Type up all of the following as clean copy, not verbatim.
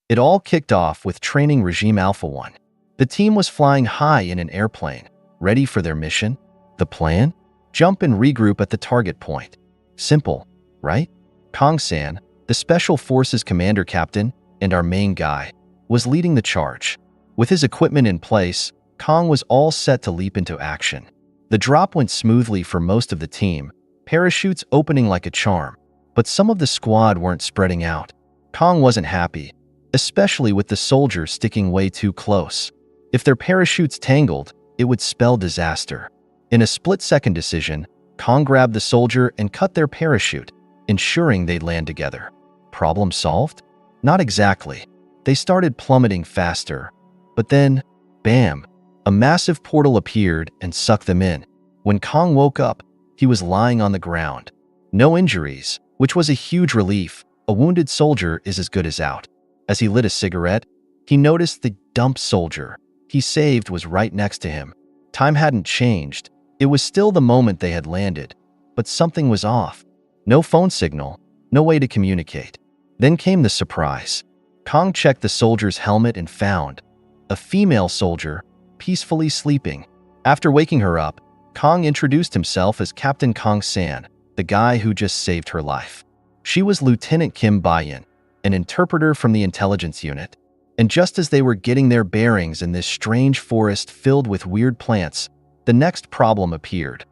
It all kicked off with training Regime Alpha 1. The team was flying high in an airplane, ready for their mission. The plan? Jump and regroup at the target point. Simple, right? Kang-san, the Special Forces Commander Captain and our main guy, was leading the charge. With his equipment in place, Kang was all set to leap into action. The drop went smoothly for most of the team, parachutes opening like a charm, but some of the squad weren't spreading out. Kang wasn't happy, especially with the soldiers sticking way too close. If their parachutes tangled, it would spell disaster. In a split-second decision, Kang grabbed the soldier and cut their parachute, ensuring they'd land together. Problem solved? Not exactly. They started plummeting faster. But then, bam, a massive portal appeared and sucked them in. When Kang woke up, he was lying on the ground. No injuries, which was a huge relief. A wounded soldier is as good as out. As he lit a cigarette, he noticed the dumped soldier he saved was right next to him. Time hadn't changed. It was still the moment they had landed, but something was off. No phone signal, no way to communicate. Then came the surprise. Kang checked the soldier's helmet and found a female soldier peacefully sleeping. After waking her up, Kang introduced himself as Captain Kang-san, the guy who just saved her life. She was Lieutenant Kim Biyeon, an interpreter from the intelligence unit. And just as they were getting their bearings in this strange forest filled with weird plants, the next problem appeared.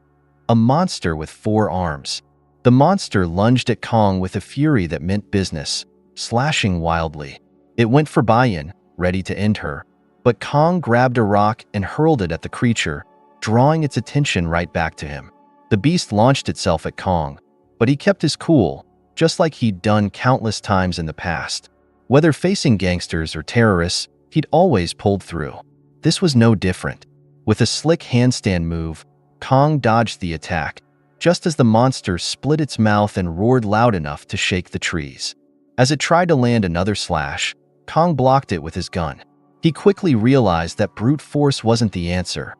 A monster with 4 arms. The monster lunged at Kang with a fury that meant business, slashing wildly. It went for Biyeon, ready to end her, but Kang grabbed a rock and hurled it at the creature, drawing its attention right back to him. The beast launched itself at Kang, but he kept his cool, just like he'd done countless times in the past. Whether facing gangsters or terrorists, he'd always pulled through. This was no different. With a slick handstand move, Kang dodged the attack, just as the monster split its mouth and roared loud enough to shake the trees. As it tried to land another slash, Kang blocked it with his gun. He quickly realized that brute force wasn't the answer.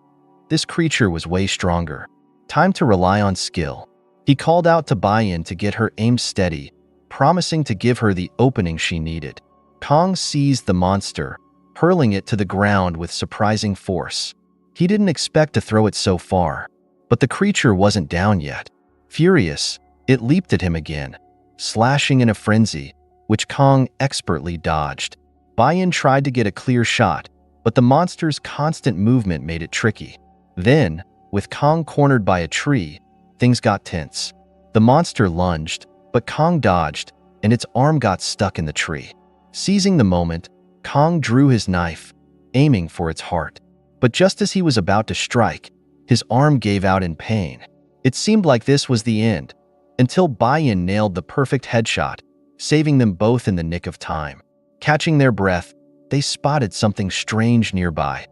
This creature was way stronger. Time to rely on skill. He called out to Biyeon to get her aim steady, promising to give her the opening she needed. Kang seized the monster, hurling it to the ground with surprising force. He didn't expect to throw it so far, but the creature wasn't down yet. Furious, it leaped at him again, slashing in a frenzy, which Kang expertly dodged. Biyeon tried to get a clear shot, but the monster's constant movement made it tricky. Then, with Kang cornered by a tree, things got tense. The monster lunged, but Kang dodged, and its arm got stuck in the tree. Seizing the moment, Kang drew his knife, aiming for its heart. But just as he was about to strike, his arm gave out in pain. It seemed like this was the end, until Biyeon nailed the perfect headshot, saving them both in the nick of time. Catching their breath, they spotted something strange nearby.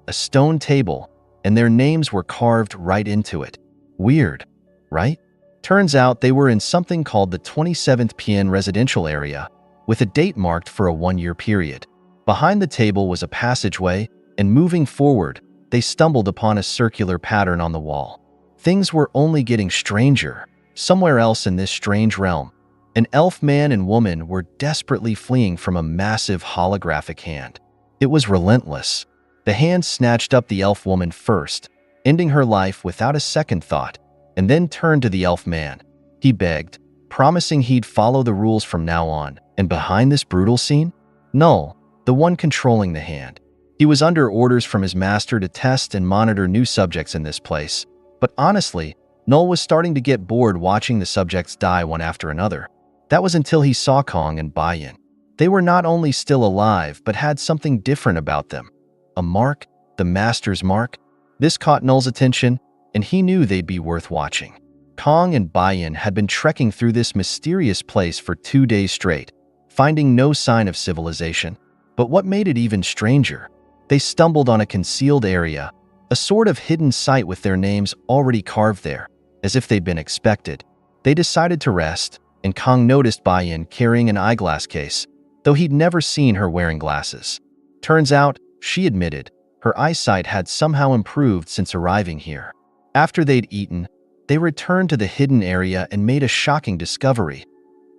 A stone table, and their names were carved right into it. Weird, right? Turns out they were in something called the 27th PN residential area, with a date marked for a 1-year period. Behind the table was a passageway, and moving forward, they stumbled upon a circular pattern on the wall. Things were only getting stranger. Somewhere else in this strange realm, an elf man and woman were desperately fleeing from a massive holographic hand. It was relentless. The hand snatched up the elf woman first, ending her life without a second thought, and then turned to the elf man. He begged, promising he'd follow the rules from now on. And behind this brutal scene? Null, the one controlling the hand. He was under orders from his master to test and monitor new subjects in this place. But honestly, Null was starting to get bored watching the subjects die one after another. That was until he saw Kang and Biyeon. They were not only still alive, but had something different about them. A mark, the master's mark. This caught Null's attention, and he knew they'd be worth watching. Kang and Biyeon had been trekking through this mysterious place for 2 days straight, finding no sign of civilization. But what made it even stranger? They stumbled on a concealed area, a sort of hidden site with their names already carved there, as if they'd been expected. They decided to rest, and Kang noticed Biyeon carrying an eyeglass case, though he'd never seen her wearing glasses. Turns out, she admitted, her eyesight had somehow improved since arriving here. After they'd eaten, they returned to the hidden area and made a shocking discovery.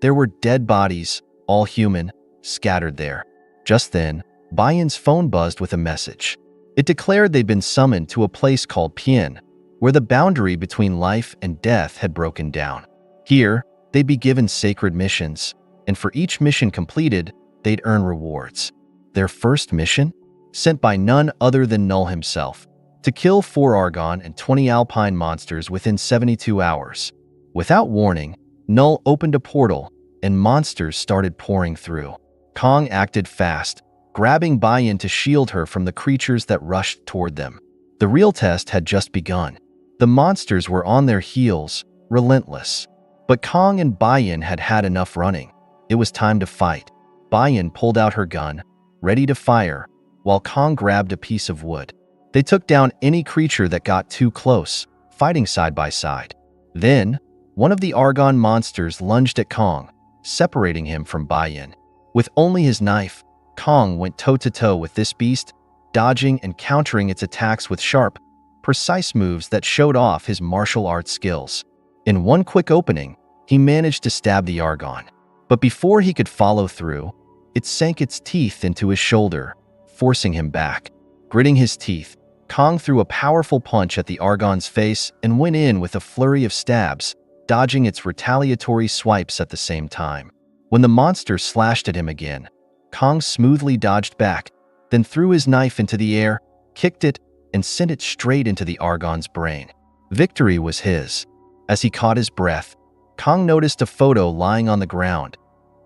There were dead bodies, all human, scattered there. Just then, Biyeon's phone buzzed with a message. It declared they'd been summoned to a place called Biyeon, where the boundary between life and death had broken down. Here, they'd be given sacred missions, and for each mission completed, they'd earn rewards. Their first mission? Sent by none other than Null himself, to kill 4 Argon and 20 Alpine monsters within 72 hours. Without warning, Null opened a portal, and monsters started pouring through. Kang acted fast, grabbing Biyeon to shield her from the creatures that rushed toward them. The real test had just begun. The monsters were on their heels, relentless. But Kang and Biyeon had had enough running. It was time to fight. Biyeon pulled out her gun, ready to fire, while Kang grabbed a piece of wood. They took down any creature that got too close, fighting side by side. Then, one of the Argon monsters lunged at Kang, separating him from Biyeon. With only his knife, Kang went toe-to-toe with this beast, dodging and countering its attacks with sharp, precise moves that showed off his martial arts skills. In one quick opening, he managed to stab the Argon. But before he could follow through, it sank its teeth into his shoulder, forcing him back. Gritting his teeth, Kang threw a powerful punch at the Argon's face and went in with a flurry of stabs, dodging its retaliatory swipes at the same time. When the monster slashed at him again, Kang smoothly dodged back, then threw his knife into the air, kicked it, and sent it straight into the Argon's brain. Victory was his. As he caught his breath, Kang noticed a photo lying on the ground.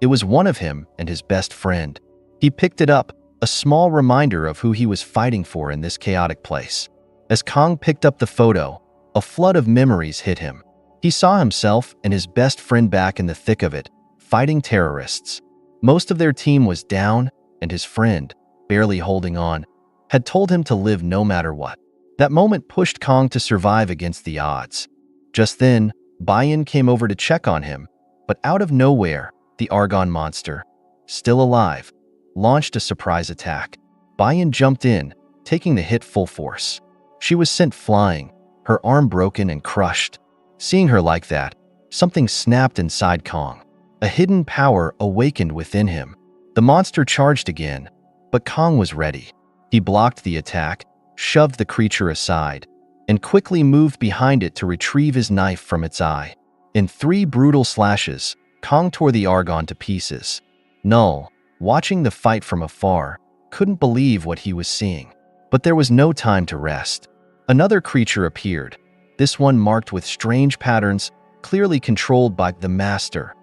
It was one of him and his best friend. He picked it up, a small reminder of who he was fighting for in this chaotic place. As Kang picked up the photo, a flood of memories hit him. He saw himself and his best friend back in the thick of it, fighting terrorists. Most of their team was down, and his friend, barely holding on, had told him to live no matter what. That moment pushed Kang to survive against the odds. Just then, Biyeon came over to check on him, but out of nowhere, the Argon monster, still alive, launched a surprise attack. Biyeon jumped in, taking the hit full force. She was sent flying, her arm broken and crushed. Seeing her like that, something snapped inside Kang. A hidden power awakened within him. The monster charged again, but Kang was ready. He blocked the attack, shoved the creature aside, and quickly moved behind it to retrieve his knife from its eye. In 3 brutal slashes, Kang tore the Argon to pieces. Null, watching the fight from afar, couldn't believe what he was seeing. But there was no time to rest. Another creature appeared, this one marked with strange patterns, clearly controlled by the Master,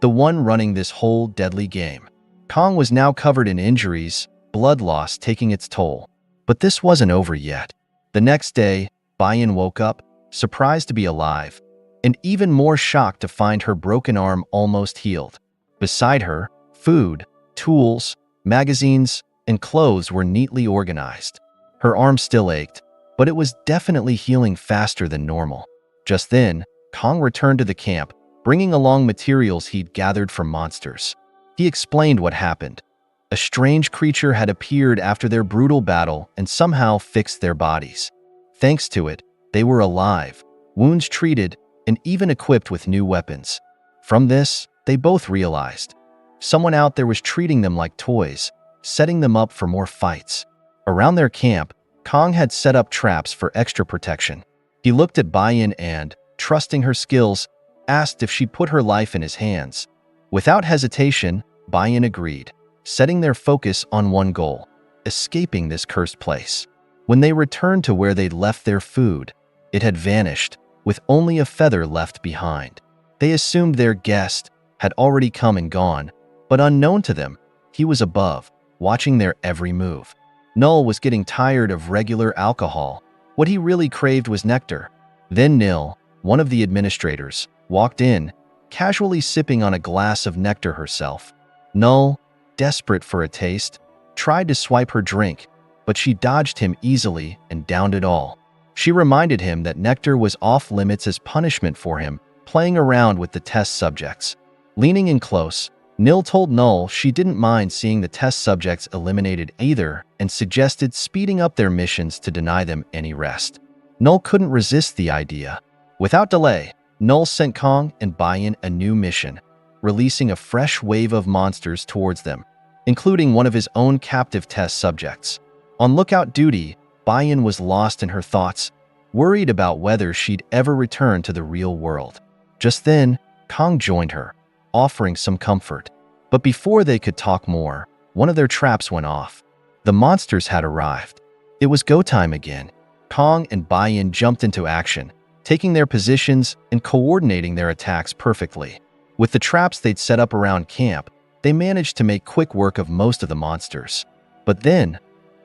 the one running this whole deadly game. Kang was now covered in injuries, blood loss taking its toll. But this wasn't over yet. The next day, Biyeon woke up, surprised to be alive, and even more shocked to find her broken arm almost healed. Beside her, food, tools, magazines, and clothes were neatly organized. Her arm still ached, but it was definitely healing faster than normal. Just then, Kang returned to the camp, bringing along materials he'd gathered from monsters. He explained what happened. A strange creature had appeared after their brutal battle and somehow fixed their bodies. Thanks to it, they were alive, wounds treated, and even equipped with new weapons. From this, they both realized someone out there was treating them like toys, setting them up for more fights. Around their camp, Kang had set up traps for extra protection. He looked at Biyeon and, trusting her skills, asked if she put her life in his hands. Without hesitation, Biyeon agreed, setting their focus on one goal: escaping this cursed place. When they returned to where they'd left their food, it had vanished, with only a feather left behind. They assumed their guest had already come and gone, but unknown to them, he was above, watching their every move. Null was getting tired of regular alcohol. What he really craved was nectar. Then Nil, one of the administrators, walked in, casually sipping on a glass of nectar herself. Null, desperate for a taste, tried to swipe her drink, but she dodged him easily and downed it all. She reminded him that nectar was off-limits as punishment for him, playing around with the test subjects. Leaning in close, Nil told Null she didn't mind seeing the test subjects eliminated either and suggested speeding up their missions to deny them any rest. Null couldn't resist the idea. Without delay, Null sent Kang and Biyeon a new mission, releasing a fresh wave of monsters towards them. including one of his own captive test subjects. On lookout duty, Biyeon was lost in her thoughts, worried about whether she'd ever return to the real world. Just then, Kang joined her, offering some comfort. But before they could talk more, one of their traps went off. The monsters had arrived. It was go time again. Kang and Biyeon jumped into action, taking their positions and coordinating their attacks perfectly. With the traps they'd set up around camp, they managed to make quick work of most of the monsters. But then,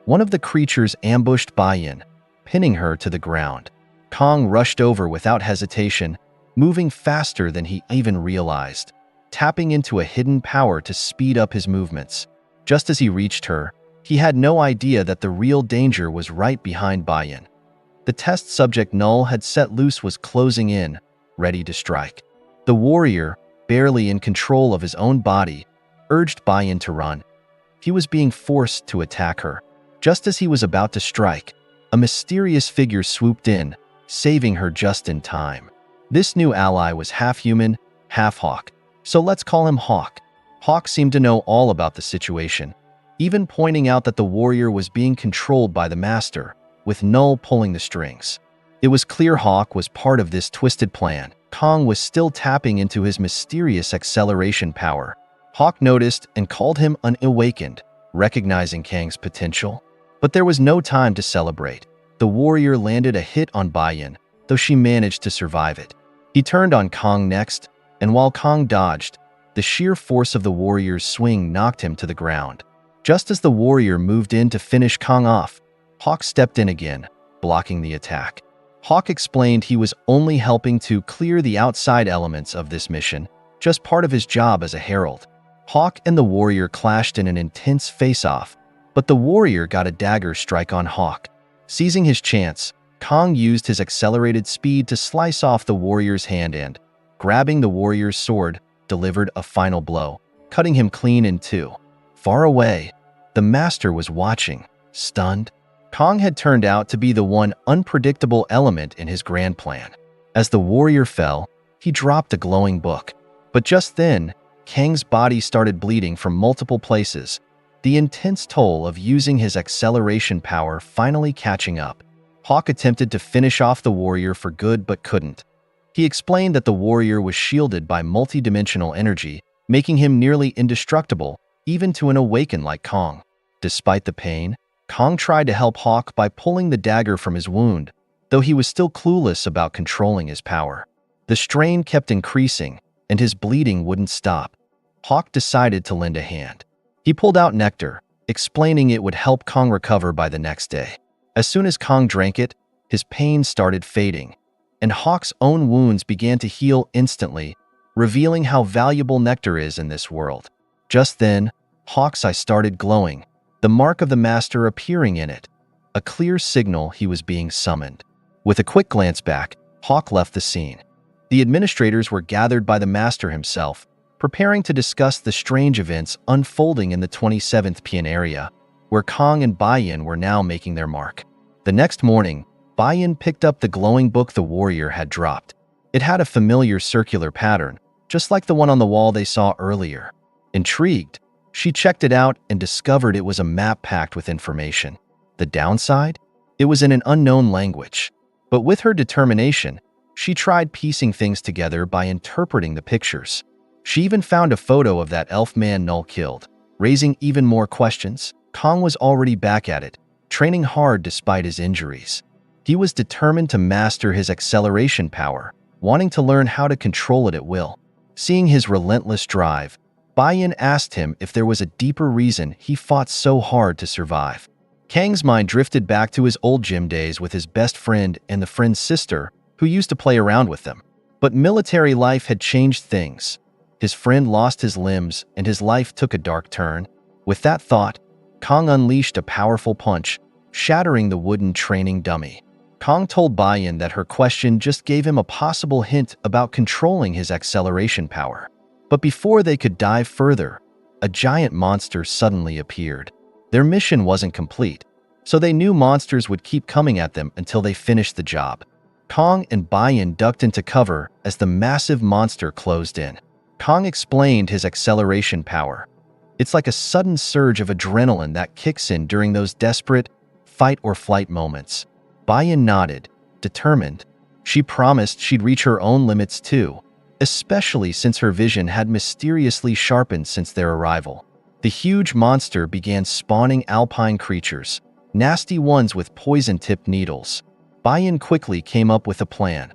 one of the creatures ambushed Biyeon, pinning her to the ground. Kang rushed over without hesitation, moving faster than he even realized, tapping into a hidden power to speed up his movements. Just as he reached her, he had no idea that the real danger was right behind Biyeon. The test subject Null had set loose was closing in, ready to strike. The warrior, barely in control of his own body, urged Biyeon to run. He was being forced to attack her. Just as he was about to strike, a mysterious figure swooped in, saving her just in time. This new ally was half human, half hawk, so let's call him Hawk. Hawk seemed to know all about the situation, even pointing out that the warrior was being controlled by the master, with Null pulling the strings. It was clear Hawk was part of this twisted plan. Kang was still tapping into his mysterious acceleration power. Hawk noticed and called him unawakened, recognizing Kang's potential. But there was no time to celebrate. The warrior landed a hit on Biyeon, though she managed to survive it. He turned on Kang next, and while Kang dodged, the sheer force of the warrior's swing knocked him to the ground. Just as the warrior moved in to finish Kang off, Hawk stepped in again, blocking the attack. Hawk explained he was only helping to clear the outside elements of this mission, just part of his job as a herald. Hawk and the warrior clashed in an intense face-off, but the warrior got a dagger strike on Hawk. Seizing his chance, Kang used his accelerated speed to slice off the warrior's hand and, grabbing the warrior's sword, delivered a final blow, cutting him clean in two. Far away, the master was watching, stunned. Kang had turned out to be the one unpredictable element in his grand plan. As the warrior fell, he dropped a glowing book. But just then, Kang's body started bleeding from multiple places, the intense toll of using his acceleration power finally catching up. Hawk attempted to finish off the warrior for good but couldn't. He explained that the warrior was shielded by multidimensional energy, making him nearly indestructible, even to an awakened like Kang. Despite the pain, Kang tried to help Hawk by pulling the dagger from his wound, though he was still clueless about controlling his power. The strain kept increasing, and his bleeding wouldn't stop. Hawk decided to lend a hand. He pulled out nectar, explaining it would help Kang recover by the next day. As soon as Kang drank it, his pain started fading, and Hawk's own wounds began to heal instantly, revealing how valuable nectar is in this world. Just then, Hawk's eye started glowing, the mark of the master appearing in it, a clear signal he was being summoned. With a quick glance back, Hawk left the scene. The administrators were gathered by the master himself, preparing to discuss the strange events unfolding in the 27th Pian area, where Kang and Biyeon were now making their mark. The next morning, Biyeon picked up the glowing book the warrior had dropped. It had a familiar circular pattern, just like the one on the wall they saw earlier. Intrigued, she checked it out and discovered it was a map packed with information. The downside? It was in an unknown language. But with her determination, she tried piecing things together by interpreting the pictures. She even found a photo of that elf man Null killed. Raising even more questions, Kang was already back at it, training hard despite his injuries. He was determined to master his acceleration power, wanting to learn how to control it at will. Seeing his relentless drive, Biyeon asked him if there was a deeper reason he fought so hard to survive. Kang's mind drifted back to his old gym days with his best friend and the friend's sister, who used to play around with them. But military life had changed things. His friend lost his limbs and his life took a dark turn. With that thought, Kang unleashed a powerful punch, shattering the wooden training dummy. Kang told Biyeon that her question just gave him a possible hint about controlling his acceleration power. But before they could dive further, a giant monster suddenly appeared. Their mission wasn't complete, so they knew monsters would keep coming at them until they finished the job. Kang and Biyeon ducked into cover as the massive monster closed in. Kang explained his acceleration power. It's like a sudden surge of adrenaline that kicks in during those desperate fight-or-flight moments. Biyeon nodded, determined. She promised she'd reach her own limits too, especially since her vision had mysteriously sharpened since their arrival. The huge monster began spawning alpine creatures, nasty ones with poison-tipped needles. Biyeon quickly came up with a plan.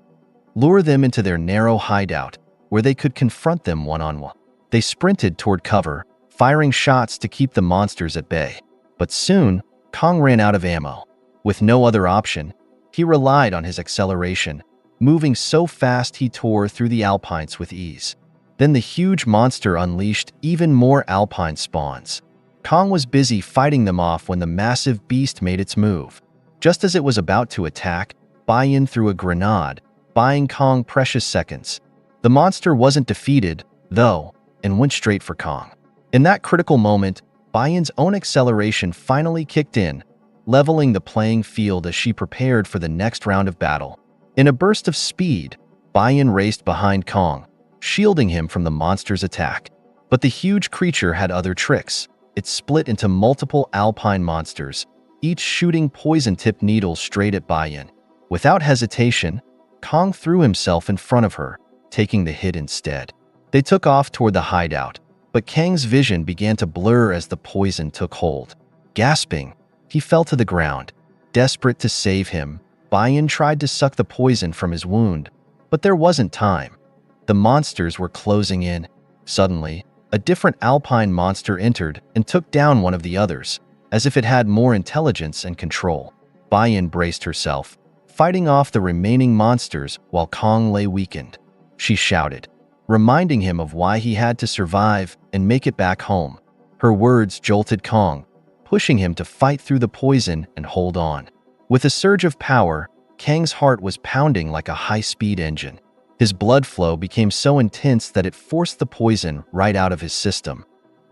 Lure them into their narrow hideout, where they could confront them one-on-one. They sprinted toward cover, firing shots to keep the monsters at bay. But soon, Kang ran out of ammo. With no other option, he relied on his acceleration, moving so fast he tore through the alpines with ease. Then the huge monster unleashed even more alpine spawns. Kang was busy fighting them off when the massive beast made its move. Just as it was about to attack, Biyeon threw a grenade, buying Kang precious seconds. The monster wasn't defeated, though, and went straight for Kang. In that critical moment, Biyeon's own acceleration finally kicked in, leveling the playing field as she prepared for the next round of battle. In a burst of speed, Biyeon raced behind Kang, shielding him from the monster's attack. But the huge creature had other tricks. It split into multiple alpine monsters, each shooting poison-tipped needles straight at Biyeon. Without hesitation, Kang threw himself in front of her, taking the hit instead. They took off toward the hideout, but Kang's vision began to blur as the poison took hold. Gasping, he fell to the ground. Desperate to save him, Biyeon tried to suck the poison from his wound, but there wasn't time. The monsters were closing in. Suddenly, a different alpine monster entered and took down one of the others, as if it had more intelligence and control. Biyeon braced herself, fighting off the remaining monsters while Kang lay weakened. She shouted, reminding him of why he had to survive and make it back home. Her words jolted Kang, pushing him to fight through the poison and hold on. With a surge of power, Kang's heart was pounding like a high-speed engine. His blood flow became so intense that it forced the poison right out of his system.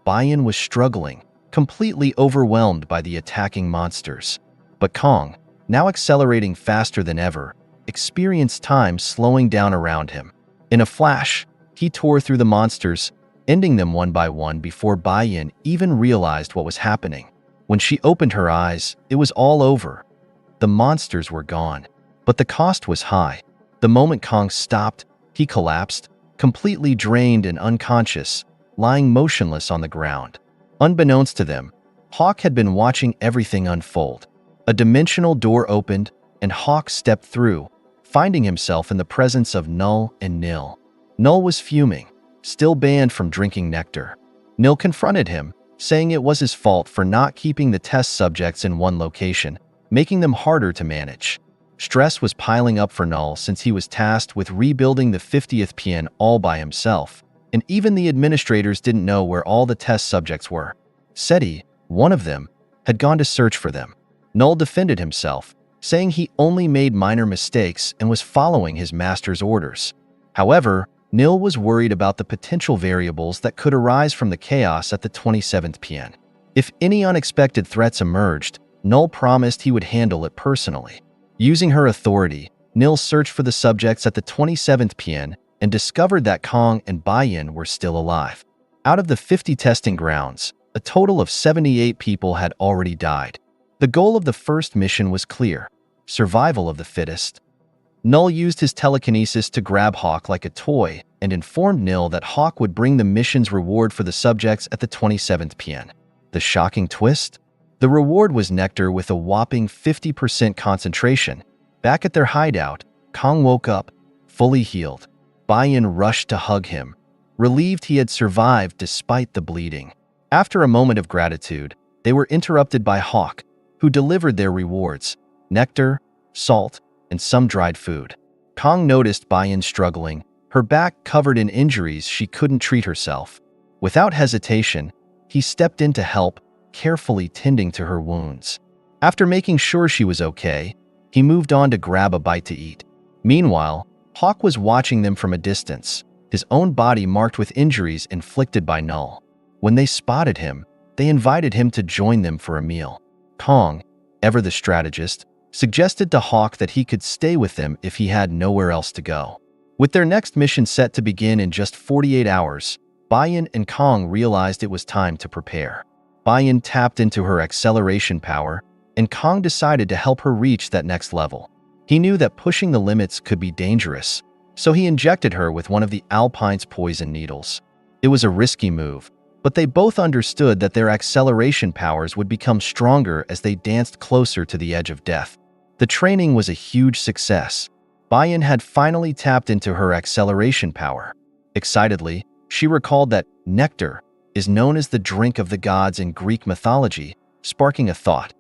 Biyeon was struggling, completely overwhelmed by the attacking monsters. But Kang, now accelerating faster than ever, experienced time slowing down around him. In a flash, he tore through the monsters, ending them one by one before Biyeon even realized what was happening. When she opened her eyes, it was all over. The monsters were gone, but the cost was high. The moment Kang stopped, he collapsed, completely drained and unconscious, lying motionless on the ground. Unbeknownst to them, Hawk had been watching everything unfold. A dimensional door opened, and Hawk stepped through, finding himself in the presence of Null and Nil. Null was fuming, still banned from drinking nectar. Nil confronted him, saying it was his fault for not keeping the test subjects in one location, making them harder to manage. Stress was piling up for Null since he was tasked with rebuilding the 50th PN all by himself, and even the administrators didn't know where all the test subjects were. Seti, one of them, had gone to search for them. Null defended himself, saying he only made minor mistakes and was following his master's orders. However, Nil was worried about the potential variables that could arise from the chaos at the 27th PN. If any unexpected threats emerged, Null promised he would handle it personally. Using her authority, Nil searched for the subjects at the 27th PN and discovered that Kang and Biyeon were still alive. Out of the 50 testing grounds, a total of 78 people had already died. The goal of the first mission was clear: survival of the fittest. Null used his telekinesis to grab Hawk like a toy and informed Nil that Hawk would bring the mission's reward for the subjects at the 27th PN. The shocking twist? The reward was nectar with a whopping 50% concentration. Back at their hideout, Kang woke up, fully healed. Biyeon rushed to hug him, relieved he had survived despite the bleeding. After a moment of gratitude, they were interrupted by Hawk, who delivered their rewards: nectar, salt, and some dried food. Kang noticed Biyeon struggling, her back covered in injuries she couldn't treat herself. Without hesitation, he stepped in to help, carefully tending to her wounds. After making sure she was okay, he moved on to grab a bite to eat. Meanwhile, Hawk was watching them from a distance, his own body marked with injuries inflicted by Null. When they spotted him, they invited him to join them for a meal. Kang, ever the strategist, suggested to Hawk that he could stay with them if he had nowhere else to go. With their next mission set to begin in just 48 hours, Biyeon and Kang realized it was time to prepare. Biyeon tapped into her acceleration power, and Kang decided to help her reach that next level. He knew that pushing the limits could be dangerous, so he injected her with one of the Alpine's poison needles. It was a risky move, but they both understood that their acceleration powers would become stronger as they danced closer to the edge of death. The training was a huge success. Biyeon had finally tapped into her acceleration power. Excitedly, she recalled that nectar is known as the drink of the gods in Greek mythology, sparking a thought.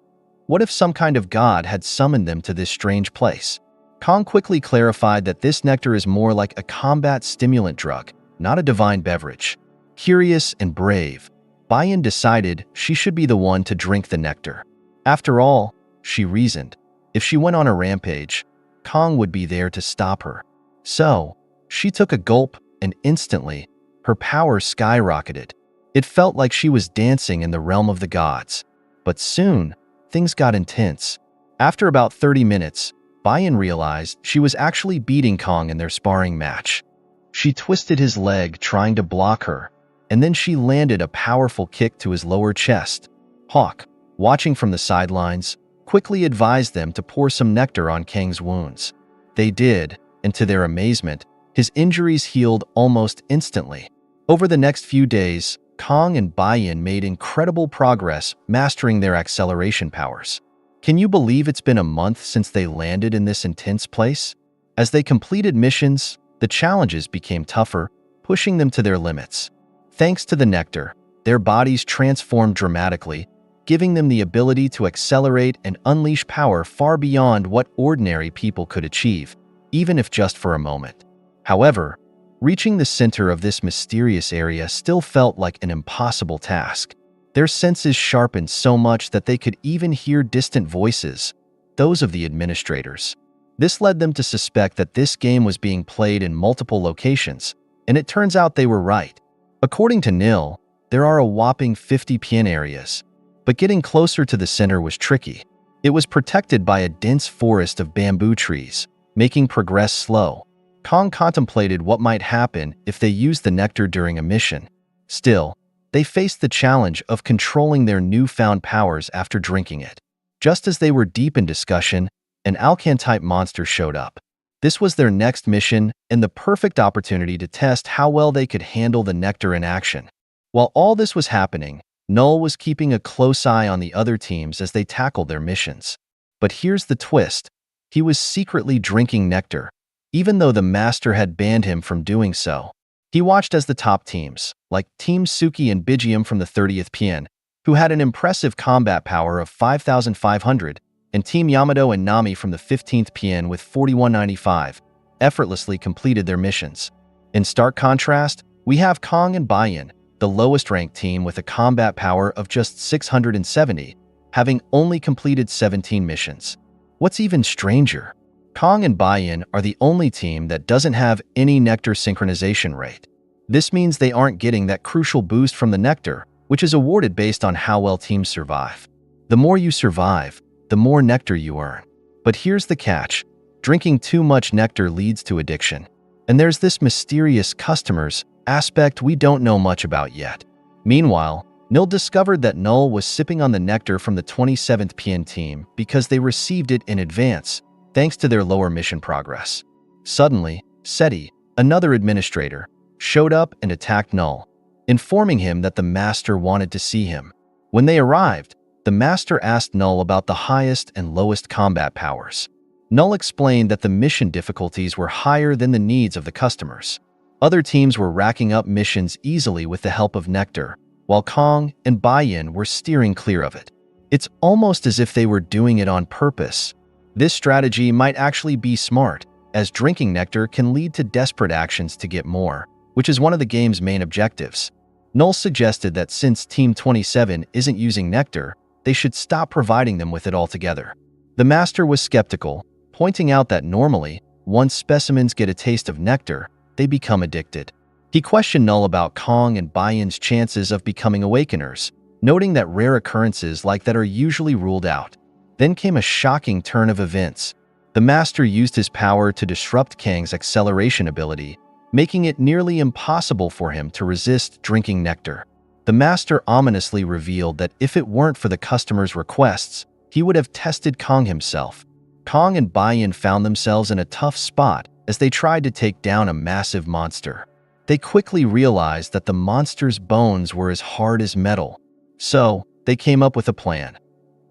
What if some kind of god had summoned them to this strange place? Kang quickly clarified that this nectar is more like a combat stimulant drug, not a divine beverage. Curious and brave, Biyeon decided she should be the one to drink the nectar. After all, she reasoned, if she went on a rampage, Kang would be there to stop her. So, she took a gulp, and instantly, her power skyrocketed. It felt like she was dancing in the realm of the gods. But soon, things got intense. After about 30 minutes, Biyeon realized she was actually beating Kang in their sparring match. She twisted his leg trying to block her, and then she landed a powerful kick to his lower chest. Hawk, watching from the sidelines, quickly advised them to pour some nectar on Kang's wounds. They did, and to their amazement, his injuries healed almost instantly. Over the next few days, Kang and Biyeon made incredible progress mastering their acceleration powers. Can you believe it's been a month since they landed in this intense place? As they completed missions, the challenges became tougher, pushing them to their limits. Thanks to the nectar, their bodies transformed dramatically, giving them the ability to accelerate and unleash power far beyond what ordinary people could achieve, even if just for a moment. However, reaching the center of this mysterious area still felt like an impossible task. Their senses sharpened so much that they could even hear distant voices, those of the administrators. This led them to suspect that this game was being played in multiple locations, and it turns out they were right. According to Nil, there are a whopping 50 PN areas, but getting closer to the center was tricky. It was protected by a dense forest of bamboo trees, making progress slow. Kang contemplated what might happen if they used the nectar during a mission. Still, they faced the challenge of controlling their newfound powers after drinking it. Just as they were deep in discussion, an Alcan-type monster showed up. This was their next mission and the perfect opportunity to test how well they could handle the nectar in action. While all this was happening, Null was keeping a close eye on the other teams as they tackled their missions. But here's the twist. He was secretly drinking nectar, even though the master had banned him from doing so. He watched as the top teams, like Team Suki and Bijeon from the 30th PN, who had an impressive combat power of 5,500, and Team Yamato and Nami from the 15th PN with 4,195, effortlessly completed their missions. In stark contrast, we have Kang and Biyeon, the lowest-ranked team with a combat power of just 670, having only completed 17 missions. What's even stranger, Kang and Biyeon are the only team that doesn't have any nectar synchronization rate. This means they aren't getting that crucial boost from the nectar, which is awarded based on how well teams survive. The more you survive, the more nectar you earn. But here's the catch. Drinking too much nectar leads to addiction. And there's this mysterious customers aspect we don't know much about yet. Meanwhile, Nil discovered that Null was sipping on the nectar from the 27th PN team because they received it in advance, thanks to their lower mission progress. Suddenly, Seti, another administrator, showed up and attacked Null, informing him that the master wanted to see him. When they arrived, the master asked Null about the highest and lowest combat powers. Null explained that the mission difficulties were higher than the needs of the customers. Other teams were racking up missions easily with the help of nectar, while Kang and Biyeon were steering clear of it. It's almost as if they were doing it on purpose. This strategy might actually be smart, as drinking nectar can lead to desperate actions to get more, which is one of the game's main objectives. Null suggested that since Team 27 isn't using nectar, they should stop providing them with it altogether. The master was skeptical, pointing out that normally, once specimens get a taste of nectar, they become addicted. He questioned Null about Kang and Biyeon's chances of becoming awakeners, noting that rare occurrences like that are usually ruled out. Then came a shocking turn of events. The master used his power to disrupt Kang's acceleration ability, making it nearly impossible for him to resist drinking nectar. The master ominously revealed that if it weren't for the customer's requests, he would have tested Kang himself. Kang and Biyeon found themselves in a tough spot as they tried to take down a massive monster. They quickly realized that the monster's bones were as hard as metal. So, they came up with a plan.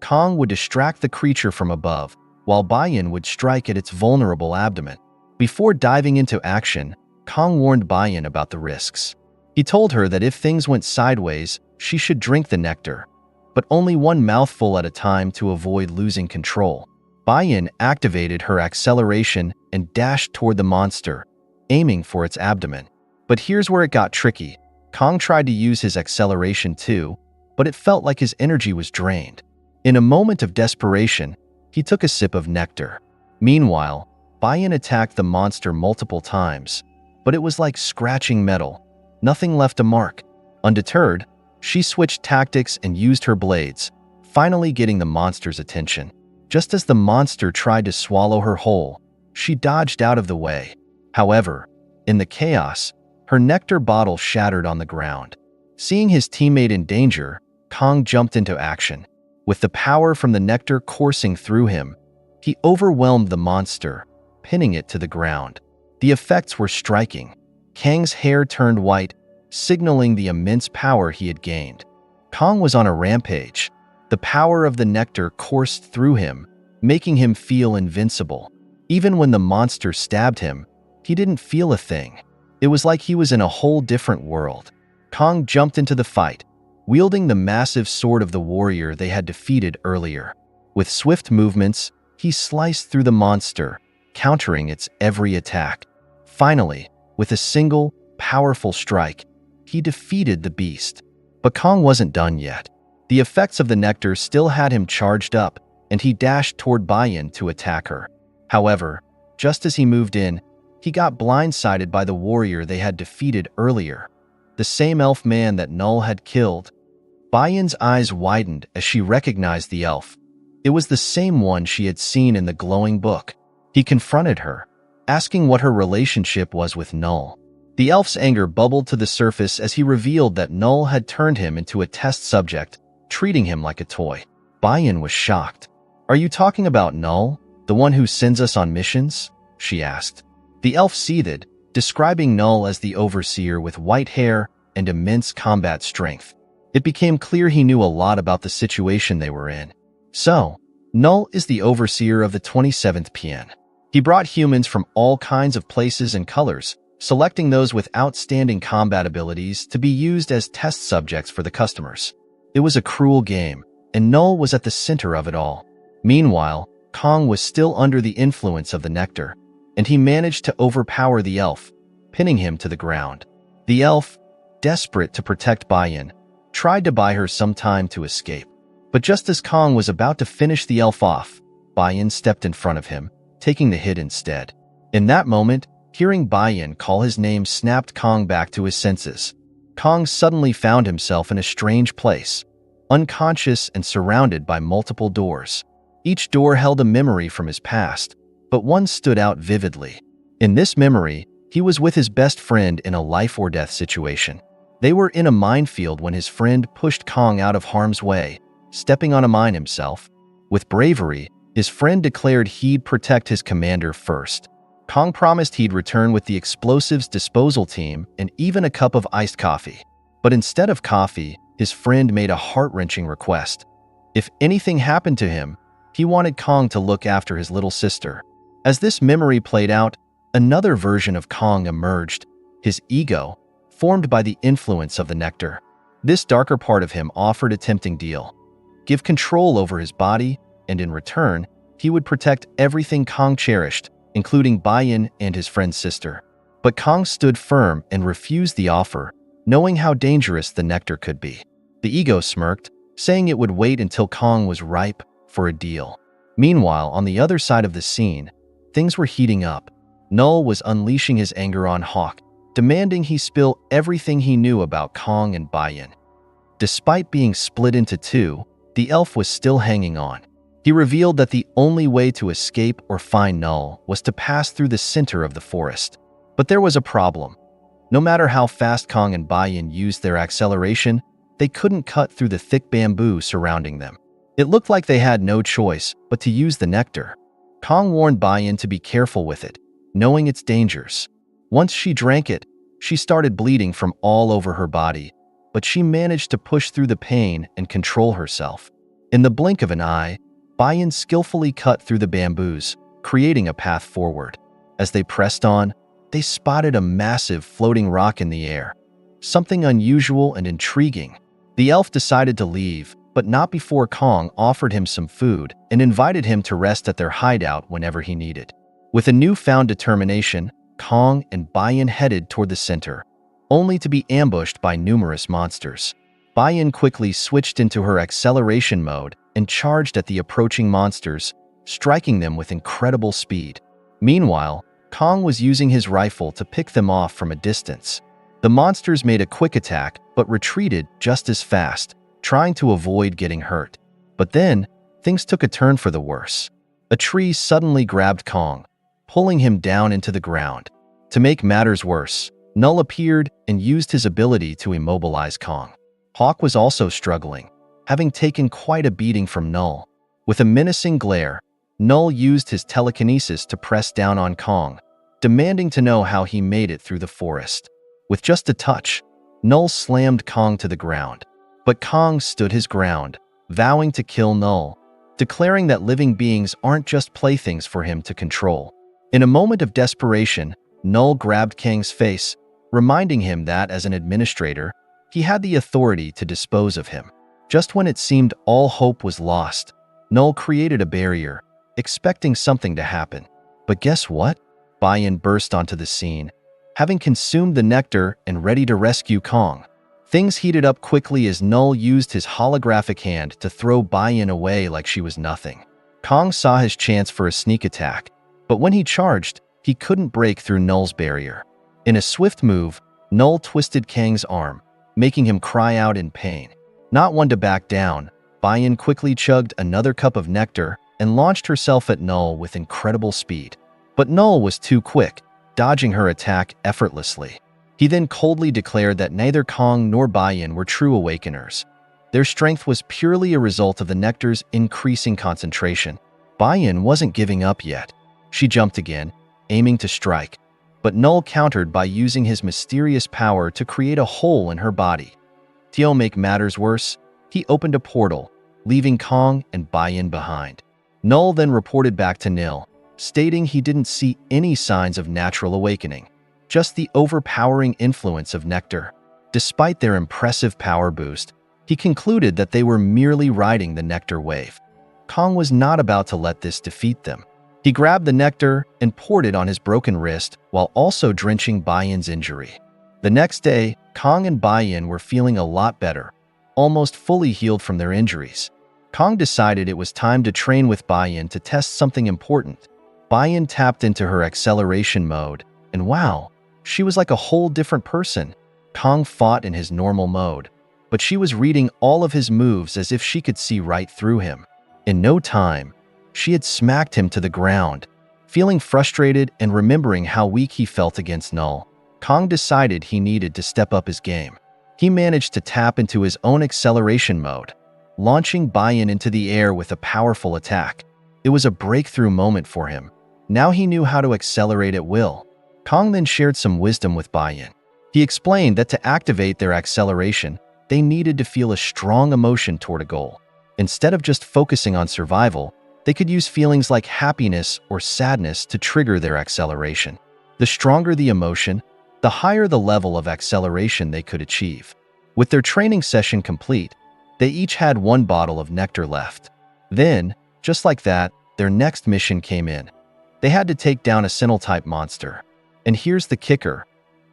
Kang would distract the creature from above, while Biyeon would strike at its vulnerable abdomen. Before diving into action, Kang warned Biyeon about the risks. He told her that if things went sideways, she should drink the nectar, but only one mouthful at a time to avoid losing control. Biyeon activated her acceleration and dashed toward the monster, aiming for its abdomen. But here's where it got tricky. Kang tried to use his acceleration too, but it felt like his energy was drained. In a moment of desperation, he took a sip of nectar. Meanwhile, Biyeon attacked the monster multiple times, but it was like scratching metal. Nothing left a mark. Undeterred, she switched tactics and used her blades, finally getting the monster's attention. Just as the monster tried to swallow her whole, she dodged out of the way. However, in the chaos, her nectar bottle shattered on the ground. Seeing his teammate in danger, Kang jumped into action. With the power from the nectar coursing through him, he overwhelmed the monster, pinning it to the ground. The effects were striking. Kang's hair turned white, signaling the immense power he had gained. Kang was on a rampage. The power of the nectar coursed through him, making him feel invincible. Even when the monster stabbed him, he didn't feel a thing. It was like he was in a whole different world. Kang jumped into the fight, wielding the massive sword of the warrior they had defeated earlier. With swift movements, he sliced through the monster, countering its every attack. Finally, with a single, powerful strike, he defeated the beast. But Kang wasn't done yet. The effects of the nectar still had him charged up, and he dashed toward Biyeon to attack her. However, just as he moved in, he got blindsided by the warrior they had defeated earlier, the same elf man that Null had killed. Biyeon's eyes widened as she recognized the elf. It was the same one she had seen in the glowing book. He confronted her, asking what her relationship was with Null. The elf's anger bubbled to the surface as he revealed that Null had turned him into a test subject, treating him like a toy. Biyeon was shocked. "Are you talking about Null, the one who sends us on missions?" she asked. The elf seethed, describing Null as the overseer with white hair and immense combat strength. It became clear he knew a lot about the situation they were in. So, Null is the overseer of the 27th PN. He brought humans from all kinds of places and colors, selecting those with outstanding combat abilities to be used as test subjects for the customers. It was a cruel game, and Null was at the center of it all. Meanwhile, Kang was still under the influence of the nectar, and he managed to overpower the elf, pinning him to the ground. The elf, desperate to protect Biyeon, tried to buy her some time to escape. But just as Kang was about to finish the elf off, Biyeon stepped in front of him, taking the hit instead. In that moment, hearing Biyeon call his name snapped Kang back to his senses. Kang suddenly found himself in a strange place, unconscious and surrounded by multiple doors. Each door held a memory from his past, but one stood out vividly. In this memory, he was with his best friend in a life-or-death situation. They were in a minefield when his friend pushed Kang out of harm's way, stepping on a mine himself. With bravery, his friend declared he'd protect his commander first. Kang promised he'd return with the explosives disposal team and even a cup of iced coffee. But instead of coffee, his friend made a heart-wrenching request. If anything happened to him, he wanted Kang to look after his little sister. As this memory played out, another version of Kang emerged, his ego, formed by the influence of the nectar. This darker part of him offered a tempting deal. Give control over his body, and in return, he would protect everything Kang cherished, including Biyeon and his friend's sister. But Kang stood firm and refused the offer, knowing how dangerous the nectar could be. The ego smirked, saying it would wait until Kang was ripe for a deal. Meanwhile, on the other side of the scene, things were heating up. Null was unleashing his anger on Hawk, demanding he spill everything he knew about Kang and Biyeon. Despite being split into two, the elf was still hanging on. He revealed that the only way to escape or find Null was to pass through the center of the forest. But there was a problem. No matter how fast Kang and Biyeon used their acceleration, they couldn't cut through the thick bamboo surrounding them. It looked like they had no choice but to use the nectar. Kang warned Biyeon to be careful with it, knowing its dangers. Once she drank it, she started bleeding from all over her body, but she managed to push through the pain and control herself. In the blink of an eye, Biyeon skillfully cut through the bamboos, creating a path forward. As they pressed on, they spotted a massive floating rock in the air, something unusual and intriguing. The elf decided to leave, but not before Kang offered him some food and invited him to rest at their hideout whenever he needed. With a newfound determination, Kang and Biyeon headed toward the center, only to be ambushed by numerous monsters. Biyeon quickly switched into her acceleration mode and charged at the approaching monsters, striking them with incredible speed. Meanwhile, Kang was using his rifle to pick them off from a distance. The monsters made a quick attack but retreated just as fast, trying to avoid getting hurt. But then, things took a turn for the worse. A tree suddenly grabbed Kang, pulling him down into the ground. To make matters worse, Null appeared and used his ability to immobilize Kang. Hawk was also struggling, having taken quite a beating from Null. With a menacing glare, Null used his telekinesis to press down on Kang, demanding to know how he made it through the forest. With just a touch, Null slammed Kang to the ground. But Kang stood his ground, vowing to kill Null, declaring that living beings aren't just playthings for him to control. In a moment of desperation, Null grabbed Kang's face, reminding him that as an administrator, he had the authority to dispose of him. Just when it seemed all hope was lost, Null created a barrier, expecting something to happen. But guess what? Biyeon burst onto the scene, having consumed the nectar and ready to rescue Kang. Things heated up quickly as Null used his holographic hand to throw Biyeon away like she was nothing. Kang saw his chance for a sneak attack, but when he charged, he couldn't break through Null's barrier. In a swift move, Null twisted Kang's arm, making him cry out in pain. Not one to back down, Biyeon quickly chugged another cup of nectar and launched herself at Null with incredible speed. But Null was too quick, dodging her attack effortlessly. He then coldly declared that neither Kang nor Biyeon were true awakeners. Their strength was purely a result of the nectar's increasing concentration. Biyeon wasn't giving up yet. She jumped again, aiming to strike, but Null countered by using his mysterious power to create a hole in her body. To make matters worse, he opened a portal, leaving Kang and Biyeon behind. Null then reported back to Nil, stating he didn't see any signs of natural awakening, just the overpowering influence of nectar. Despite their impressive power boost, he concluded that they were merely riding the nectar wave. Kang was not about to let this defeat them. He grabbed the nectar and poured it on his broken wrist while also drenching Biyeon's injury. The next day, Kang and Biyeon were feeling a lot better, almost fully healed from their injuries. Kang decided it was time to train with Biyeon to test something important. Biyeon tapped into her acceleration mode, and wow, she was like a whole different person. Kang fought in his normal mode, but she was reading all of his moves as if she could see right through him. In no time, she had smacked him to the ground. Feeling frustrated and remembering how weak he felt against Null, Kang decided he needed to step up his game. He managed to tap into his own acceleration mode, launching Biyeon into the air with a powerful attack. It was a breakthrough moment for him. Now he knew how to accelerate at will. Kang then shared some wisdom with Biyeon. He explained that to activate their acceleration, they needed to feel a strong emotion toward a goal. Instead of just focusing on survival, they could use feelings like happiness or sadness to trigger their acceleration. The stronger the emotion, the higher the level of acceleration they could achieve. With their training session complete, they each had one bottle of nectar left. Then, just like that, their next mission came in. They had to take down a Sentinel-type monster. And here's the kicker.